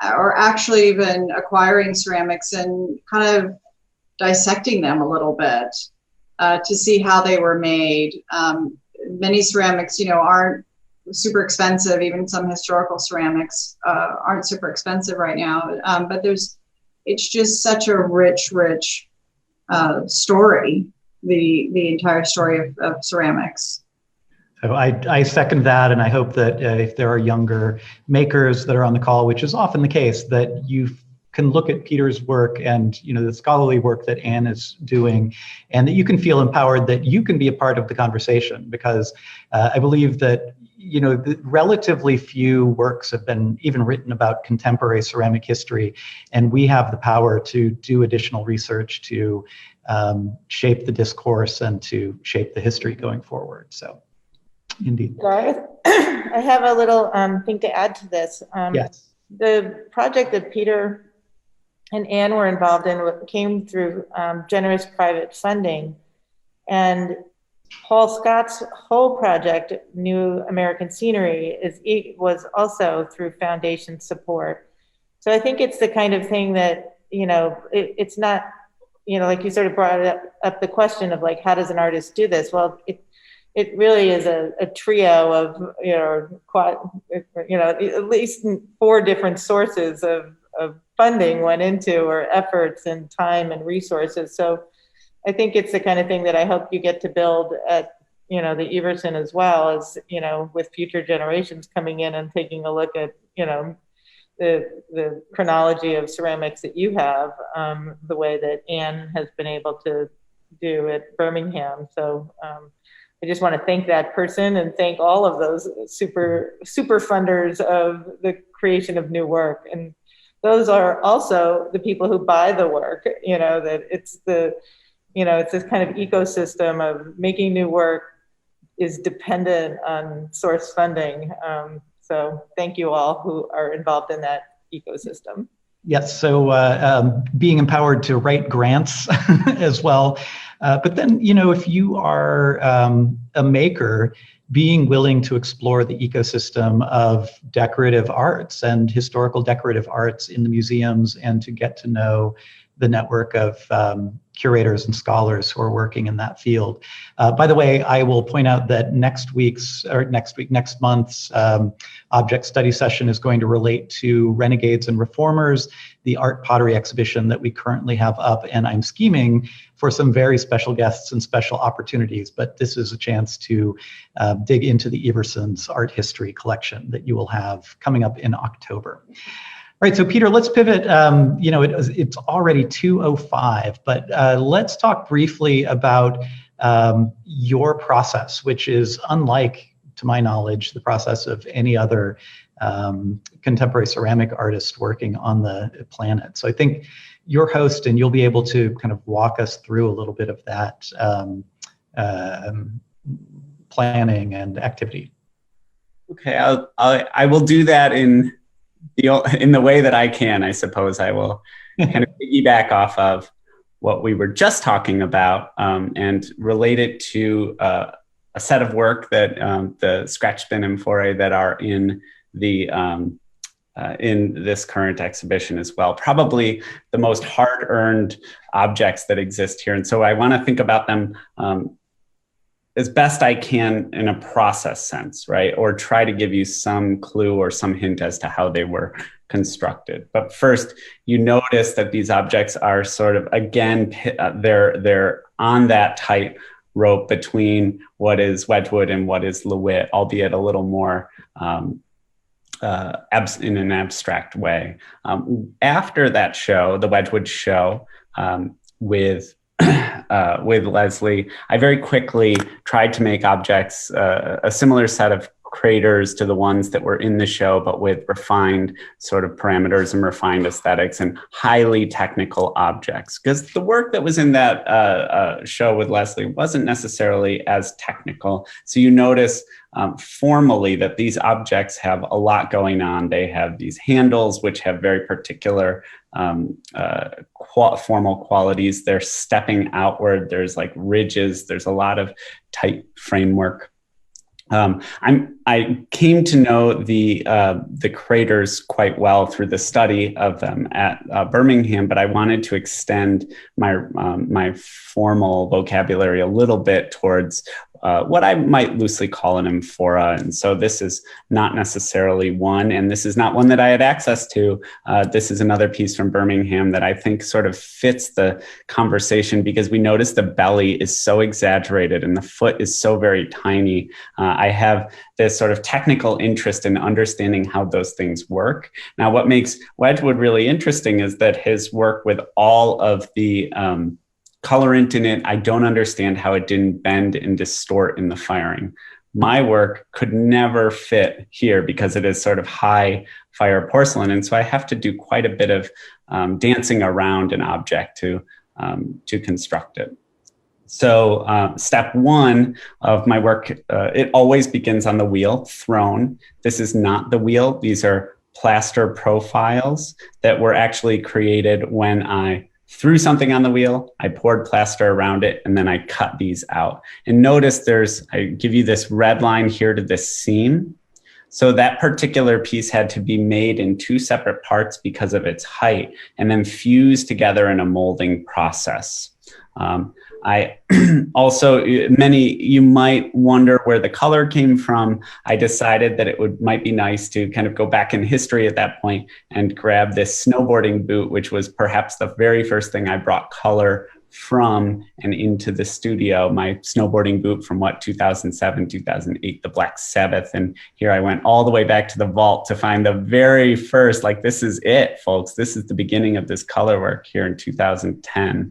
actually even acquiring ceramics and kind of dissecting them a little bit to see how they were made. Many ceramics, aren't super expensive. Even some historical ceramics aren't super expensive right now. But it's just such a rich story, the entire story of ceramics. So I second that, and I hope that if there are younger makers that are on the call, which is often the case, that you can look at Peter's work and the scholarly work that Anne is doing, and that you can feel empowered that you can be a part of the conversation, because I believe that relatively few works have been even written about contemporary ceramic history, and we have the power to do additional research to shape the discourse and to shape the history going forward. So, indeed. Garth, I have a little thing to add to this. Yes. The project that Peter and Anne were involved in came through generous private funding, and Paul Scott's whole project, New American Scenery, was also through foundation support. So I think it's the kind of thing that, it's not, like you sort of brought up the question of like, how does an artist do this? Well, it really is a trio of, at least 4 different sources of funding went into, or efforts and time and resources. So I think it's the kind of thing that I hope you get to build at, the Everson, as well as, with future generations coming in and taking a look at, the chronology of ceramics that you have, the way that Anne has been able to do at Birmingham. So I just want to thank that person and thank all of those super funders of the creation of new work. And those are also the people who buy the work, that it's it's this kind of ecosystem of making new work is dependent on source funding. So thank you all who are involved in that ecosystem. Yes, so being empowered to write grants as well. But then, if you are a maker, being willing to explore the ecosystem of decorative arts and historical decorative arts in the museums, and to get to know the network of curators and scholars who are working in that field. By the way, I will point out that next month's object study session is going to relate to Renegades and Reformers, the art pottery exhibition that we currently have up, and I'm scheming for some very special guests and special opportunities, but this is a chance to dig into the Everson's art history collection that you will have coming up in October. All right, so Peter, let's pivot. It's already 2:05, but let's talk briefly about your process, which is unlike, to my knowledge, the process of any other contemporary ceramic artist working on the planet. So I think you're host, and you'll be able to kind of walk us through a little bit of that planning and activity. Okay, I will do that in the way that I can. I suppose I will kind of piggyback off of what we were just talking about and relate it to a set of work that the scratch bin amphorae that are in the in this current exhibition as well. Probably the most hard-earned objects that exist here, and so I want to think about them as best I can in a process sense, right? Or try to give you some clue or some hint as to how they were constructed. But first, you notice that these objects are sort of, again, they're on that tight rope between what is Wedgwood and what is LeWitt, albeit a little more in an abstract way. After that show, the Wedgwood show, with Leslie, I very quickly tried to make objects, a similar set of craters to the ones that were in the show, but with refined sort of parameters and refined aesthetics and highly technical objects. Because the work that was in that show with Leslie wasn't necessarily as technical. So you notice formally that these objects have a lot going on. They have these handles, which have very particular formal qualities. They're stepping outward. There's like ridges. There's a lot of tight framework. I came to know the craters quite well through the study of them at Birmingham, but I wanted to extend my formal vocabulary a little bit towards what I might loosely call an amphora. And so this is not necessarily one, and this is not one that I had access to. This is another piece from Birmingham that I think sort of fits the conversation, because we notice the belly is so exaggerated and the foot is so very tiny. I have this sort of technical interest in understanding how those things work. Now, what makes Wedgwood really interesting is that his work with all of the colorant in it, I don't understand how it didn't bend and distort in the firing. My work could never fit here because it is sort of high fire porcelain. And so I have to do quite a bit of dancing around an object to construct it. So step one of my work, it always begins on the wheel, thrown. This is not the wheel. These are plaster profiles that were actually created when I threw something on the wheel, I poured plaster around it, and then I cut these out. And notice I give you this red line here to this seam. So that particular piece had to be made in two separate parts because of its height, and then fused together in a molding process. I also, you might wonder where the color came from. I decided that it might be nice to kind of go back in history at that point and grab this snowboarding boot, which was perhaps the very first thing I brought color from and into the studio. My snowboarding boot from 2007, 2008, the Black Sabbath. And here I went all the way back to the vault to find the very first, this is it, folks. This is the beginning of this color work here in 2010.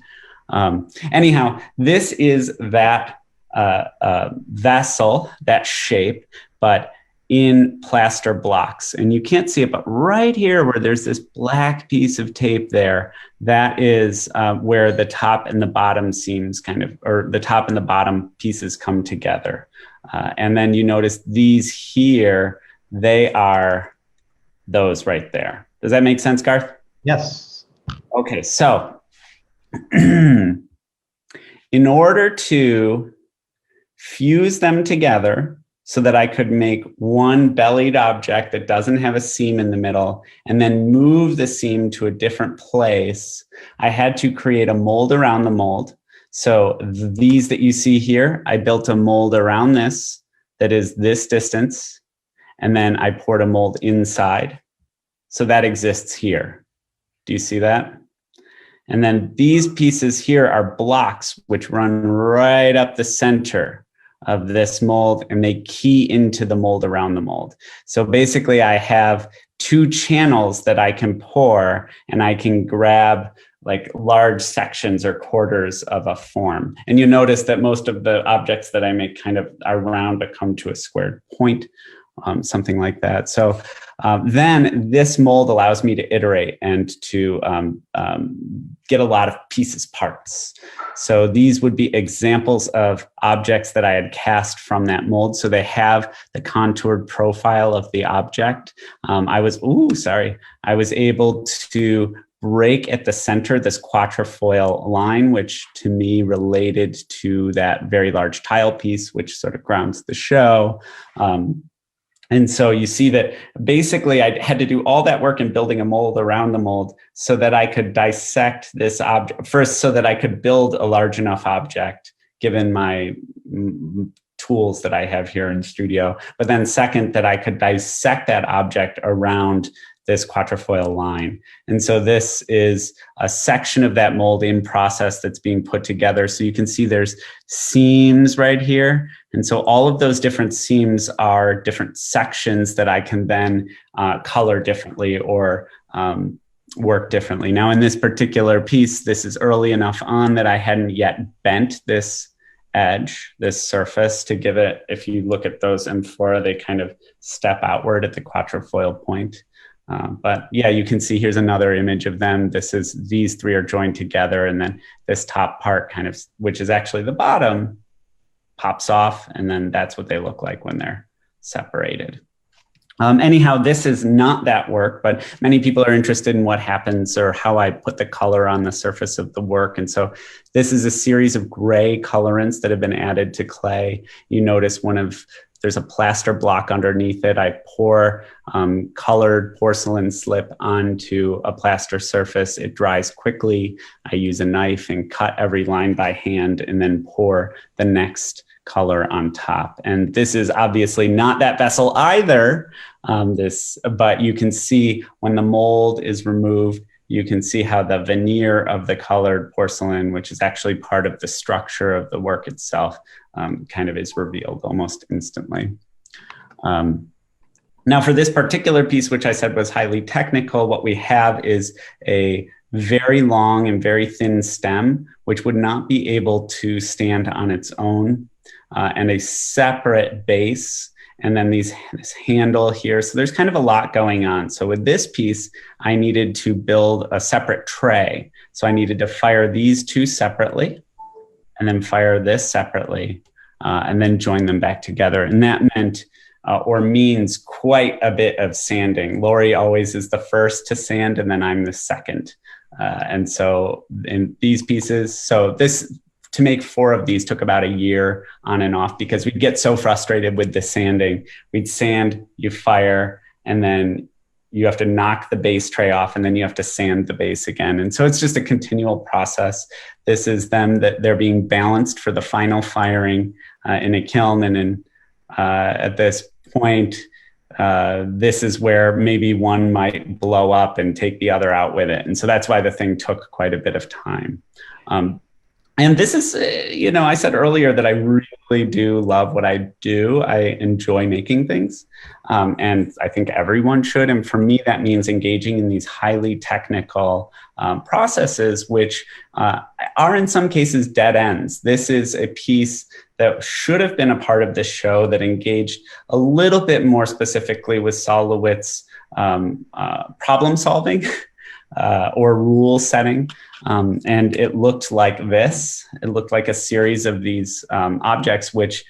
Anyhow, this is that vessel, that shape, but in plaster blocks. And you can't see it, but right here where there's this black piece of tape there, that is where the top and the bottom seams or the top and the bottom pieces come together. And then you notice these here, they are those right there. Does that make sense, Garth? Yes. Okay, so in order to fuse them together so that I could make one bellied object that doesn't have a seam in the middle and then move the seam to a different place, I had to create a mold around the mold. So these that you see here, I built a mold around this that is this distance, and then I poured a mold inside. So that exists here. Do you see that? And then these pieces here are blocks which run right up the center of this mold, and they key into the mold around the mold. So basically I have two channels that I can pour, and I can grab large sections or quarters of a form. And you notice that most of the objects that I make kind of are round but come to a squared point. something like that. So then this mold allows me to iterate and to get a lot of pieces parts. So these would be examples of objects that I had cast from that mold. So they have the contoured profile of the object. I was able to break at the center this quatrefoil line, which to me related to that very large tile piece, which sort of grounds the show. And so you see that basically I had to do all that work in building a mold around the mold so that I could dissect this object first, so that I could build a large enough object given my tools that I have here in studio. But then second, that I could dissect that object around this quatrefoil line. And so this is a section of that mold in process that's being put together. So you can see there's seams right here. And so all of those different seams are different sections that I can then color differently or work differently. Now in this particular piece, this is early enough on that I hadn't yet bent this edge, this surface, to give it, if you look at those amphora, they kind of step outward at the quatrefoil point. But yeah, you can see here's another image of them. These three are joined together, and then this top part kind of, which is actually the bottom, pops off, and then that's what they look like when they're separated. Anyhow, this is not that work, but many people are interested in what happens or how I put the color on the surface of the work. And so this is a series of gray colorants that have been added to clay. You notice there's a plaster block underneath it. I pour colored porcelain slip onto a plaster surface. It dries quickly. I use a knife and cut every line by hand and then pour the next color on top. And this is obviously not that vessel either, but you can see when the mold is removed, you can see how the veneer of the colored porcelain, which is actually part of the structure of the work itself, kind of is revealed almost instantly. Now for this particular piece, which I said was highly technical, what we have is a very long and very thin stem, which would not be able to stand on its own, and a separate base, and then this handle here. So there's kind of a lot going on. So with this piece, I needed to build a separate tray. So I needed to fire these two separately, and then fire this separately, and then join them back together. And that meant or means quite a bit of sanding. Lori always is the first to sand, and then I'm the second. And so in these pieces, to make 4 of these took about a year on and off, because we'd get so frustrated with the sanding. We'd sand, you fire, and then you have to knock the base tray off, and then you have to sand the base again. And so it's just a continual process. This is them that they're being balanced for the final firing in a kiln. And at this point, this is where maybe one might blow up and take the other out with it. And so that's why the thing took quite a bit of time. And this is, I said earlier that I really do love what I do. I enjoy making things, and I think everyone should. And for me, that means engaging in these highly technical processes, which are in some cases dead ends. This is a piece that should have been a part of this show that engaged a little bit more specifically with Sol LeWitt's problem solving or rule setting. And it looked like this. It looked like a series of these objects, which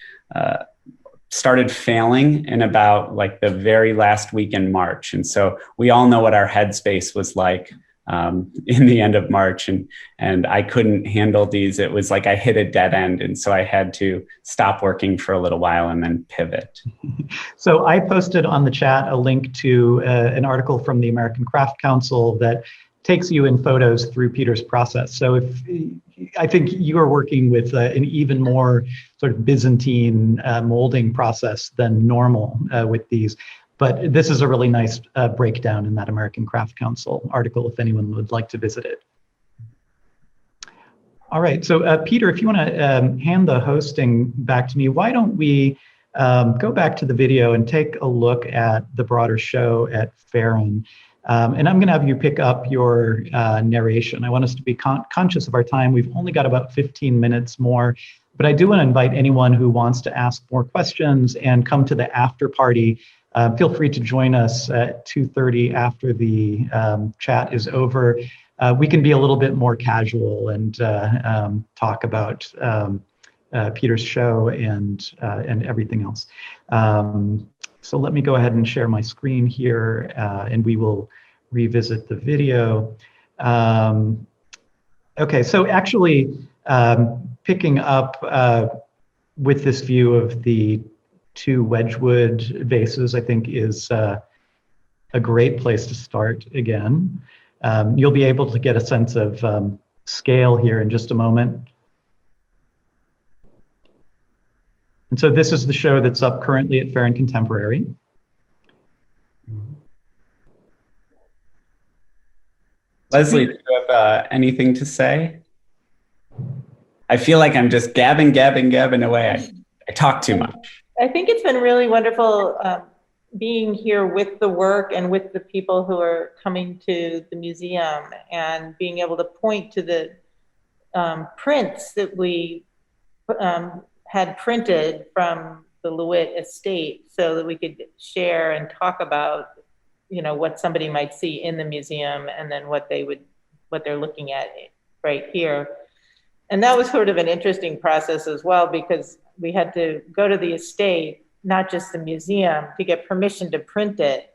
started failing in about like the very last week in March. And so we all know what our headspace was like in the end of March, and I couldn't handle these. It was like I hit a dead end. And so I had to stop working for a little while and then pivot. So I posted on the chat a link to an article from the American Craft Council that takes you in photos through Peter's process. So I think you are working with an even more sort of Byzantine molding process than normal with these. But this is a really nice breakdown in that American Craft Council article, if anyone would like to visit it. All right, so Peter, if you want to hand the hosting back to me, why don't we go back to the video and take a look at the broader show at Ferrin. And I'm going to have you pick up your narration. I want us to be conscious of our time. We've only got about 15 minutes more. But I do want to invite anyone who wants to ask more questions and come to the after party. Feel free to join us at 2:30 after the chat is over. We can be a little bit more casual and talk about Peter's show and everything else. So let me go ahead and share my screen here, and we will revisit the video. Okay, so actually picking up with this view of the two Wedgwood vases, I think is a great place to start again. You'll be able to get a sense of scale here in just a moment. And so this is the show that's up currently at Ferrin Contemporary. Leslie, do you have anything to say? I feel like I'm just gabbing away. I talk too much. I think it's been really wonderful being here with the work and with the people who are coming to the museum and being able to point to the prints that we had printed from the LeWitt estate so that we could share and talk about, you know, what somebody might see in the museum and then what they're looking at right here. And that was sort of an interesting process as well, because we had to go to the estate, not just the museum, to get permission to print it.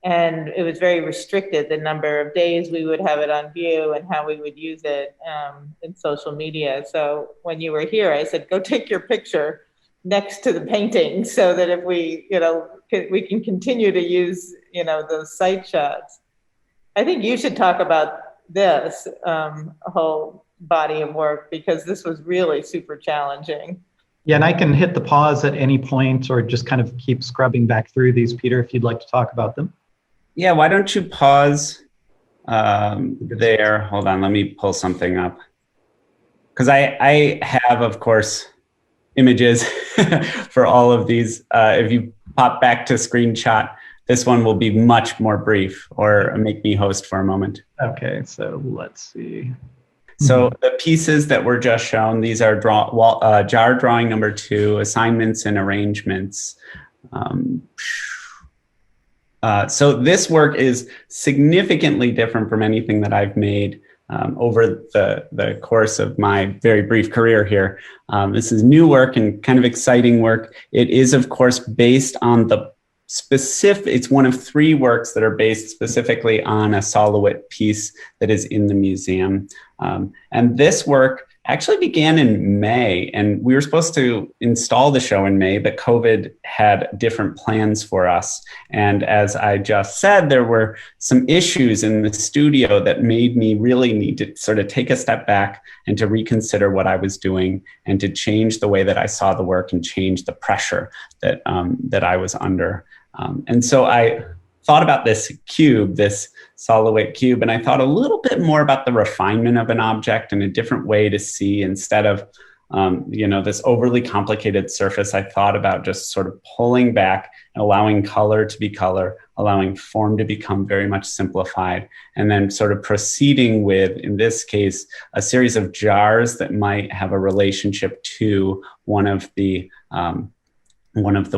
And it was very restricted, the number of days we would have it on view and how we would use it in social media. So when you were here, I said, go take your picture next to the painting so that if we, you know, we can continue to use, you know, those site shots. I think you should talk about this whole body of work, because this was really super challenging. Yeah, and I can hit the pause at any point or just kind of keep scrubbing back through these, Peter, if you'd like to talk about them. Yeah, why don't you pause there? Hold on, let me pull something up. Because I have, of course, images for all of these. If you pop back to screenshot, this one will be much more brief, or make me host for a moment. Okay, so let's see. So the pieces that were just shown, these are jar drawing number 2, assignments and arrangements. So this work is significantly different from anything that I've made over the course of my very brief career here. This is new work and kind of exciting work. It is, of course, based on the specific, it's one of 3 works that are based specifically on a Sol LeWitt piece that is in the museum. And this work actually began in May, and we were supposed to install the show in May, but COVID had different plans for us. And as I just said, there were some issues in the studio that made me really need to sort of take a step back and to reconsider what I was doing and to change the way that I saw the work and change the pressure that, that I was under. And so I thought about this cube, this Sol LeWitt cube, and I thought a little bit more about the refinement of an object and a different way to see instead of, you know, this overly complicated surface. I thought about just sort of pulling back and allowing color to be color, allowing form to become very much simplified, and then sort of proceeding with, in this case, a series of jars that might have a relationship to one of the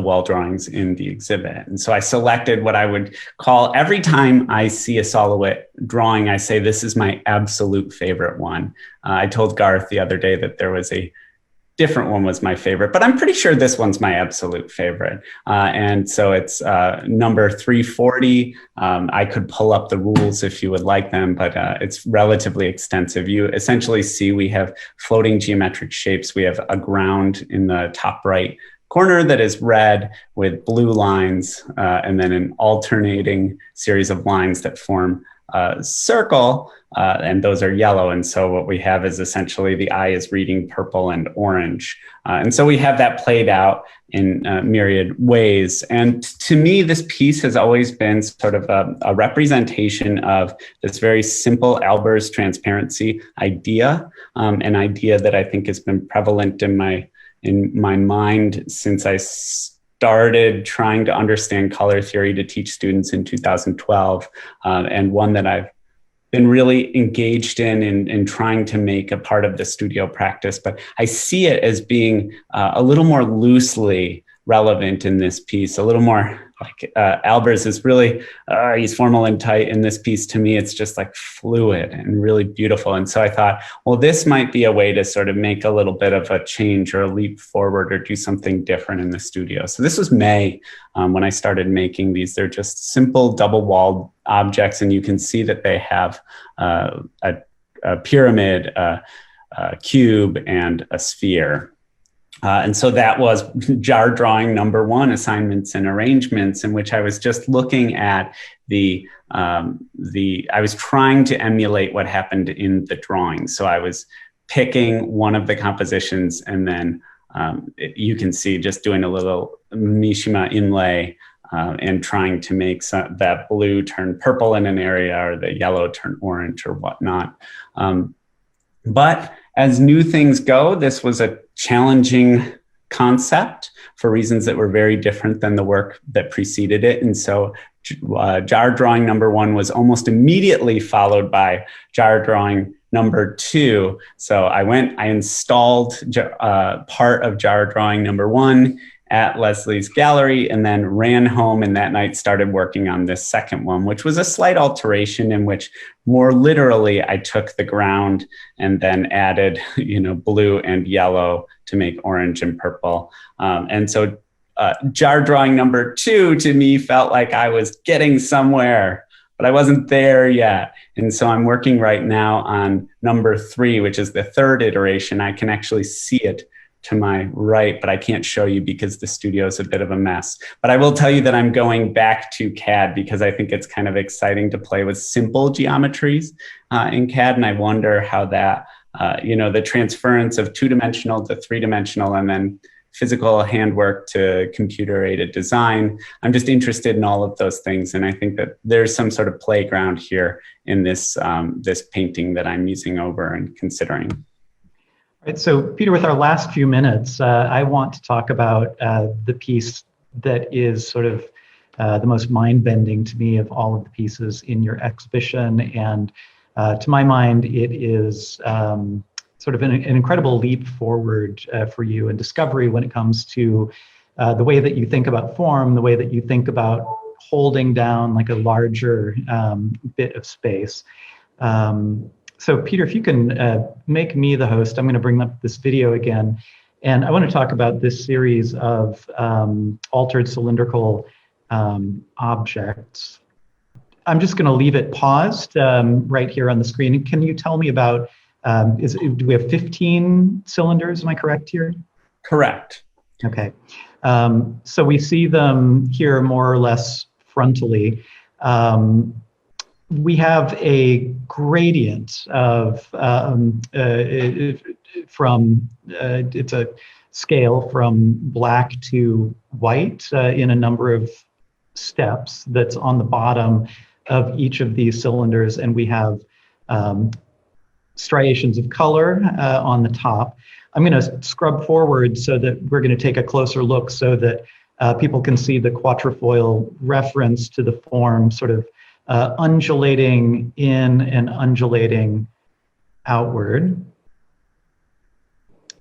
wall drawings in the exhibit. And so I selected what I would call, every time I see a Sol LeWitt drawing, I say, this is my absolute favorite one. I told Garth the other day that there was a different one was my favorite, but I'm pretty sure this one's my absolute favorite. And so it's number 340. I could pull up the rules if you would like them, but it's relatively extensive. You essentially see we have floating geometric shapes. We have a ground in the top right corner that is red with blue lines, and then an alternating series of lines that form a circle, and those are yellow. And so what we have is essentially the eye is reading purple and orange. And so we have that played out in myriad ways. And to me, this piece has always been sort of a representation of this very simple Albers transparency idea, an idea that I think has been prevalent in my mind since I started trying to understand color theory to teach students in 2012, and one that I've been really engaged in trying to make a part of the studio practice, but I see it as being a little more loosely relevant in this piece, a little more like Albers is really, he's formal and tight. In this piece, to me, it's just like fluid and really beautiful. And so I thought, well, this might be a way to sort of make a little bit of a change or a leap forward or do something different in the studio. So this was May when I started making these. They're just simple double-walled objects, and you can see that they have a pyramid, a cube, and a sphere. And so that was jar drawing number 1, assignments and arrangements, in which I was just looking at I was trying to emulate what happened in the drawing. So I was picking one of the compositions, and then you can see just doing a little Mishima inlay and trying to make that blue turn purple in an area or the yellow turn orange or whatnot. But as new things go, this was a challenging concept for reasons that were very different than the work that preceded it. And so jar drawing number 1 was almost immediately followed by jar drawing number 2. So I installed part of jar drawing number 1 at Leslie's gallery, and then ran home, and that night started working on this second one, which was a slight alteration in which more literally I took the ground and then added, blue and yellow to make orange and purple. And so jar drawing number 2 to me felt like I was getting somewhere, but I wasn't there yet. And so I'm working right now on number 3, which is the third iteration. I can actually see it to my right, but I can't show you because the studio is a bit of a mess. But I will tell you that I'm going back to CAD because I think it's kind of exciting to play with simple geometries in CAD. And I wonder how that, the transference of 2-dimensional to 3-dimensional and then physical handwork to computer-aided design. I'm just interested in all of those things. And I think that there's some sort of playground here in this, this painting that I'm musing over and considering. Right, so Peter, with our last few minutes, I want to talk about the piece that is sort of the most mind-bending to me of all of the pieces in your exhibition. And to my mind, it is sort of an incredible leap forward for you and discovery when it comes to the way that you think about form, the way that you think about holding down like a larger bit of space. So Peter, if you can make me the host, I'm going to bring up this video again. And I want to talk about this series of altered cylindrical objects. I'm just going to leave it paused right here on the screen. Can you tell me about, do we have 15 cylinders? Am I correct here? Correct. Okay. So we see them here more or less frontally. We have a gradient of it's a scale from black to white in a number of steps that's on the bottom of each of these cylinders, and we have striations of color on the top. I'm going to scrub forward so that we're going to take a closer look so that people can see the quatrefoil reference to the form sort of undulating in and undulating outward.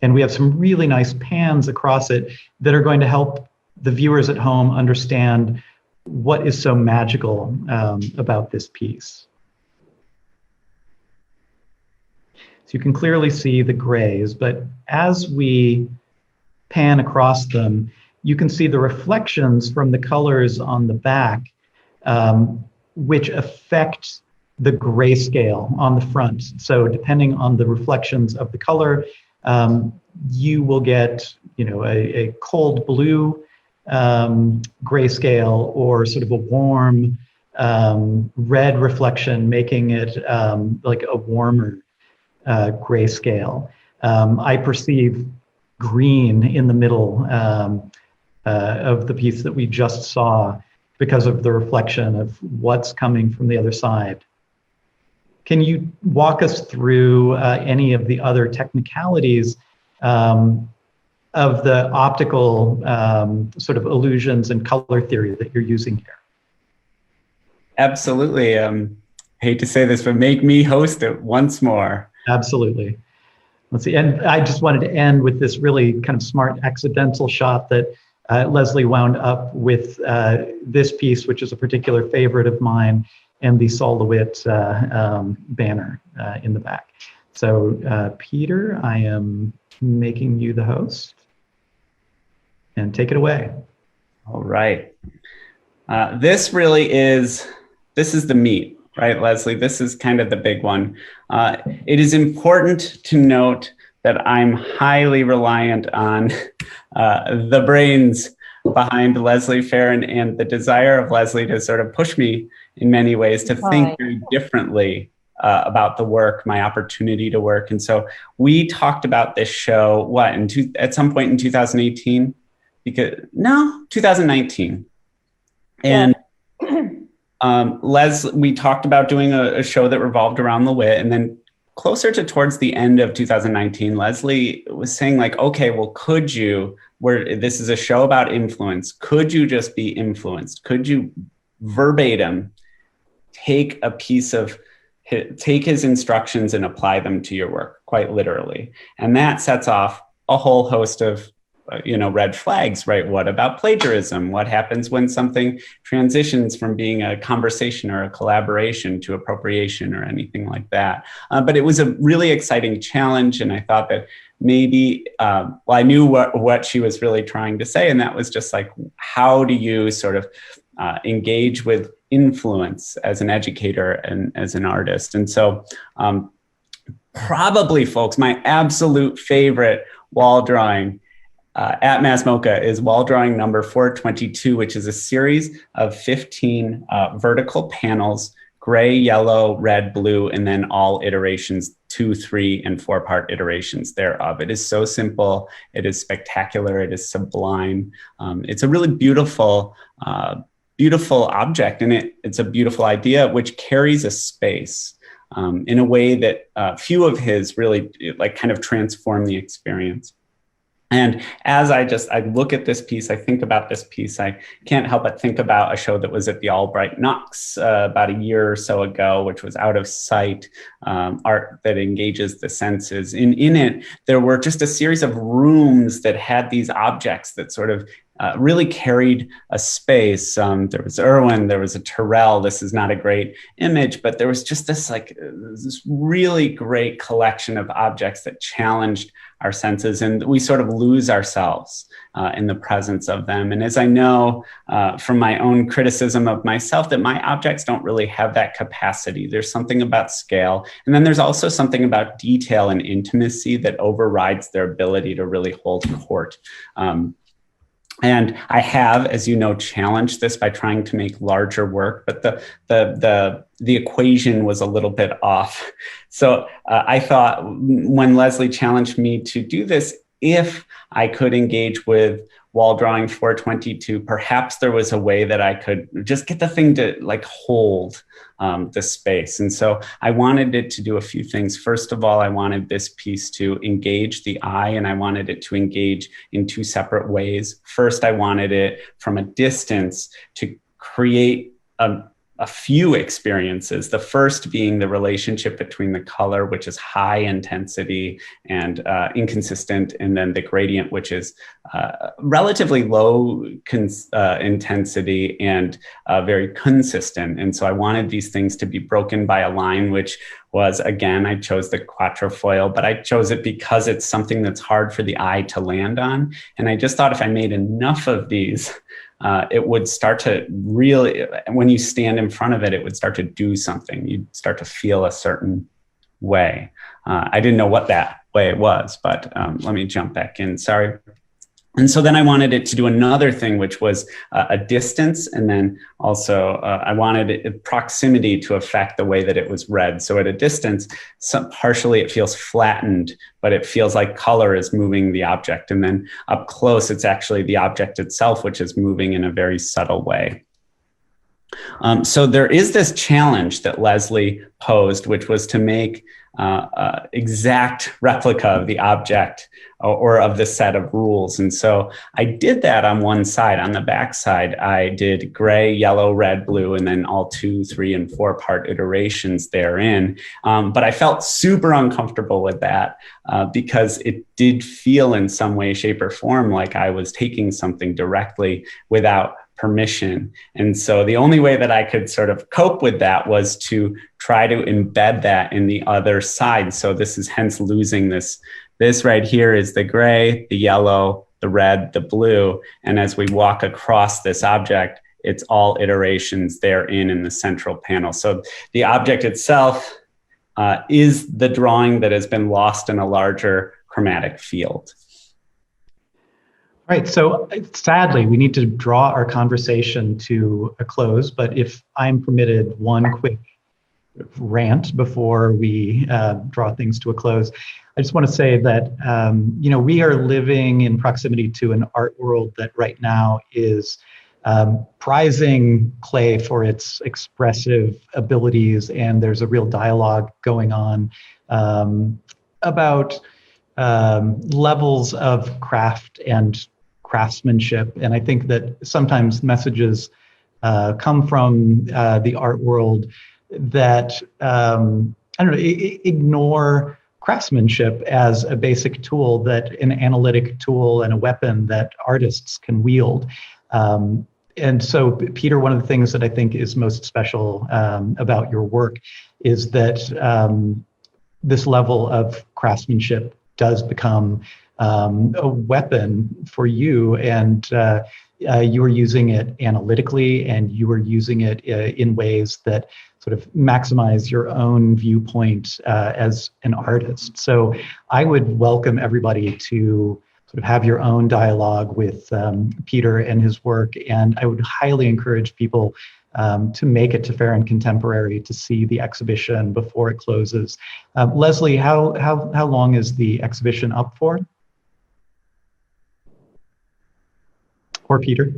And we have some really nice pans across it that are going to help the viewers at home understand what is so magical about this piece. So you can clearly see the grays, but as we pan across them, you can see the reflections from the colors on the back, which affect the grayscale on the front. So depending on the reflections of the color, you will get, a cold blue grayscale or sort of a warm red reflection, making it like a warmer grayscale. I perceive green in the middle of the piece that we just saw because of the reflection of what's coming from the other side. Can you walk us through any of the other technicalities of the optical sort of illusions and color theory that you're using here? Absolutely. hate to say this, but make me host it once more. Absolutely. Let's see. And I just wanted to end with this really kind of smart accidental shot that Leslie wound up with this piece, which is a particular favorite of mine, and the Sol LeWitt banner in the back. So Peter, I am making you the host, and take it away. All right. This is the meat, right, Leslie? This is kind of the big one. It is important to note that I'm highly reliant on the brains behind Leslie Ferrin and the desire of Leslie to sort of push me in many ways to think very differently about the work, my opportunity to work. And so we talked about this show, at some point in 2018? 2019. And we talked about doing a show that revolved around LeWitt, and then closer to towards the end of 2019, Leslie was saying like, okay, well, this is a show about influence. Could you just be influenced? Could you verbatim take his instructions and apply them to your work, quite literally? And that sets off a whole host of red flags, right? What about plagiarism? What happens when something transitions from being a conversation or a collaboration to appropriation or anything like that? But it was a really exciting challenge. And I thought that maybe, I knew what she was really trying to say. And that was just like, how do you sort of engage with influence as an educator and as an artist? And so probably, folks, my absolute favorite wall drawing at MASS MoCA is wall drawing number 422, which is a series of 15 vertical panels, gray, yellow, red, blue, and then all iterations, 2, 3, and 4-part iterations thereof. It is so simple. It is spectacular. It is sublime. It's a really beautiful object, and it's a beautiful idea, which carries a space in a way that few of his really kind of transform the experience. And as I look at this piece, I think about this piece, I can't help but think about a show that was at the Albright Knox about a year or so ago, which was Out of Sight, art that engages the senses. In it, there were just a series of rooms that had these objects that sort of really carried a space. There was Irwin, there was a Turrell. This is not a great image, but there was just this really great collection of objects that challenged our senses, and we sort of lose ourselves in the presence of them. And as I know from my own criticism of myself, that my objects don't really have that capacity. There's something about scale, and then there's also something about detail and intimacy that overrides their ability to really hold court. And I have, as you know, challenged this by trying to make larger work, but the equation was a little bit off. So I thought when Leslie challenged me to do this, if I could engage with wall drawing 422, perhaps there was a way that I could just get the thing to hold the space. And so I wanted it to do a few things. First of all, I wanted this piece to engage the eye, and I wanted it to engage in two separate ways. First, I wanted it from a distance to create a few experiences. The first being the relationship between the color, which is high intensity and inconsistent, and then the gradient, which is relatively low intensity and very consistent. And so I wanted these things to be broken by a line, which was, again, I chose the quatrefoil, but I chose it because it's something that's hard for the eye to land on. And I just thought if I made enough of these, it would start to really, when you stand in front of it, it would start to do something. You'd start to feel a certain way. I didn't know what that way it was, but let me jump back in, sorry. And so then I wanted it to do another thing, which was a distance. And then also I wanted proximity to affect the way that it was read. So at a distance, partially it feels flattened, but it feels like color is moving the object. And then up close, it's actually the object itself, which is moving in a very subtle way. So there is this challenge that Leslie posed, which was to make exact replica of the object or of the set of rules. And so I did that on one side. On the back side, I did gray, yellow, red, blue, and then all 2, 3, and 4 part iterations therein. But I felt super uncomfortable with that because it did feel in some way, shape, or form like I was taking something directly without permission. And so the only way that I could sort of cope with that was to try to embed that in the other side. So this is hence losing this. This right here is the gray, the yellow, the red, the blue. And as we walk across this object, it's all iterations therein in the central panel. So the object itself is the drawing that has been lost in a larger chromatic field. Right, so sadly, we need to draw our conversation to a close, but if I'm permitted one quick rant before we draw things to a close, I just want to say that, we are living in proximity to an art world that right now is prizing clay for its expressive abilities, and there's a real dialogue going on about levels of craft and craftsmanship. And I think that sometimes messages come from the art world that, ignore craftsmanship as a basic tool, that an analytic tool and a weapon that artists can wield. And so, Peter, one of the things that I think is most special about your work is that this level of craftsmanship does become a weapon for you, and you are using it analytically, and you are using it in ways that sort of maximize your own viewpoint as an artist. So I would welcome everybody to sort of have your own dialogue with Peter and his work, and I would highly encourage people to make it to Ferrin Contemporary to see the exhibition before it closes. Leslie, how long is the exhibition up for? Or Peter?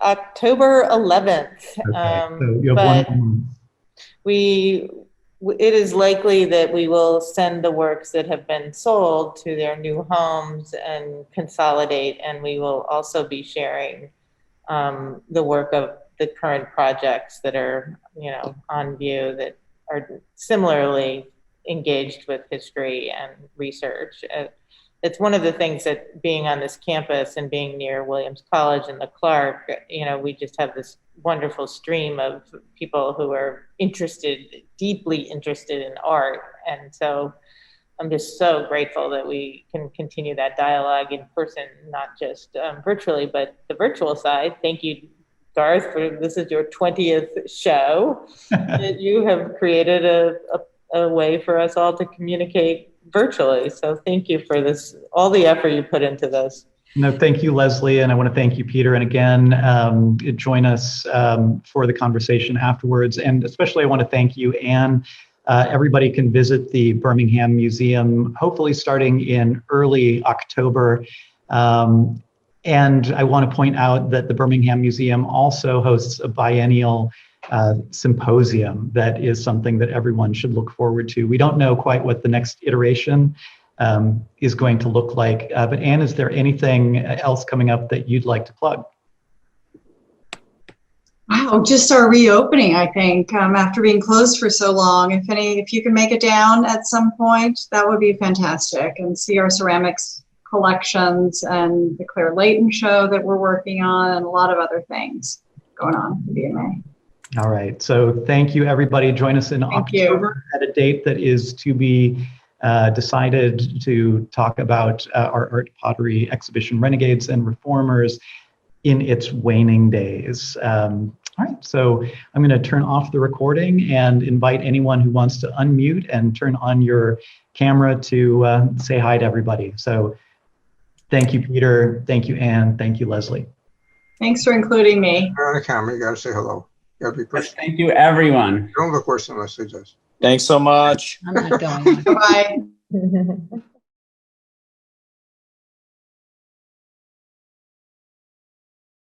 October 11th. Okay, so you have 1 month. It is likely that we will send the works that have been sold to their new homes and consolidate, and we will also be sharing the work of the current projects that are, on view, that are similarly engaged with history and research. It's one of the things that being on this campus and being near Williams College and the Clark, we just have this wonderful stream of people who are deeply interested in art. And so I'm just so grateful that we can continue that dialogue in person, not just virtually, but the virtual side. Thank you, Garth, this is your 20th show. That you have created a way for us all to communicate virtually. So thank you for this, all the effort you put into this. No, thank you, Leslie. And I want to thank you, Peter. And again, join us for the conversation afterwards. And especially I want to thank you, Anne. Everybody can visit the Birmingham Museum, hopefully starting in early October. And I want to point out that the Birmingham Museum also hosts a biennial symposium that is something that everyone should look forward to. We don't know quite what the next iteration is going to look like. But Anne, is there anything else coming up that you'd like to plug? Wow, just our reopening, I think, after being closed for so long. If you can make it down at some point, that would be fantastic, and see our ceramics collections and the Claire Layton show that we're working on, and a lot of other things going on at the BMA. All right, so thank you, everybody. Join us in October at a date that is to be decided, to talk about our art pottery exhibition, Renegades and Reformers, in its waning days. All right, so I'm going to turn off the recording and invite anyone who wants to unmute and turn on your camera to say hi to everybody. So thank you, Peter. Thank you, Anne. Thank you, Leslie. Thanks for including me. You're on the camera. You got to say hello. You got to be personal. Thank you, everyone. Don't look worse than Leslie does. Thanks so much. I'm not going. Bye-bye.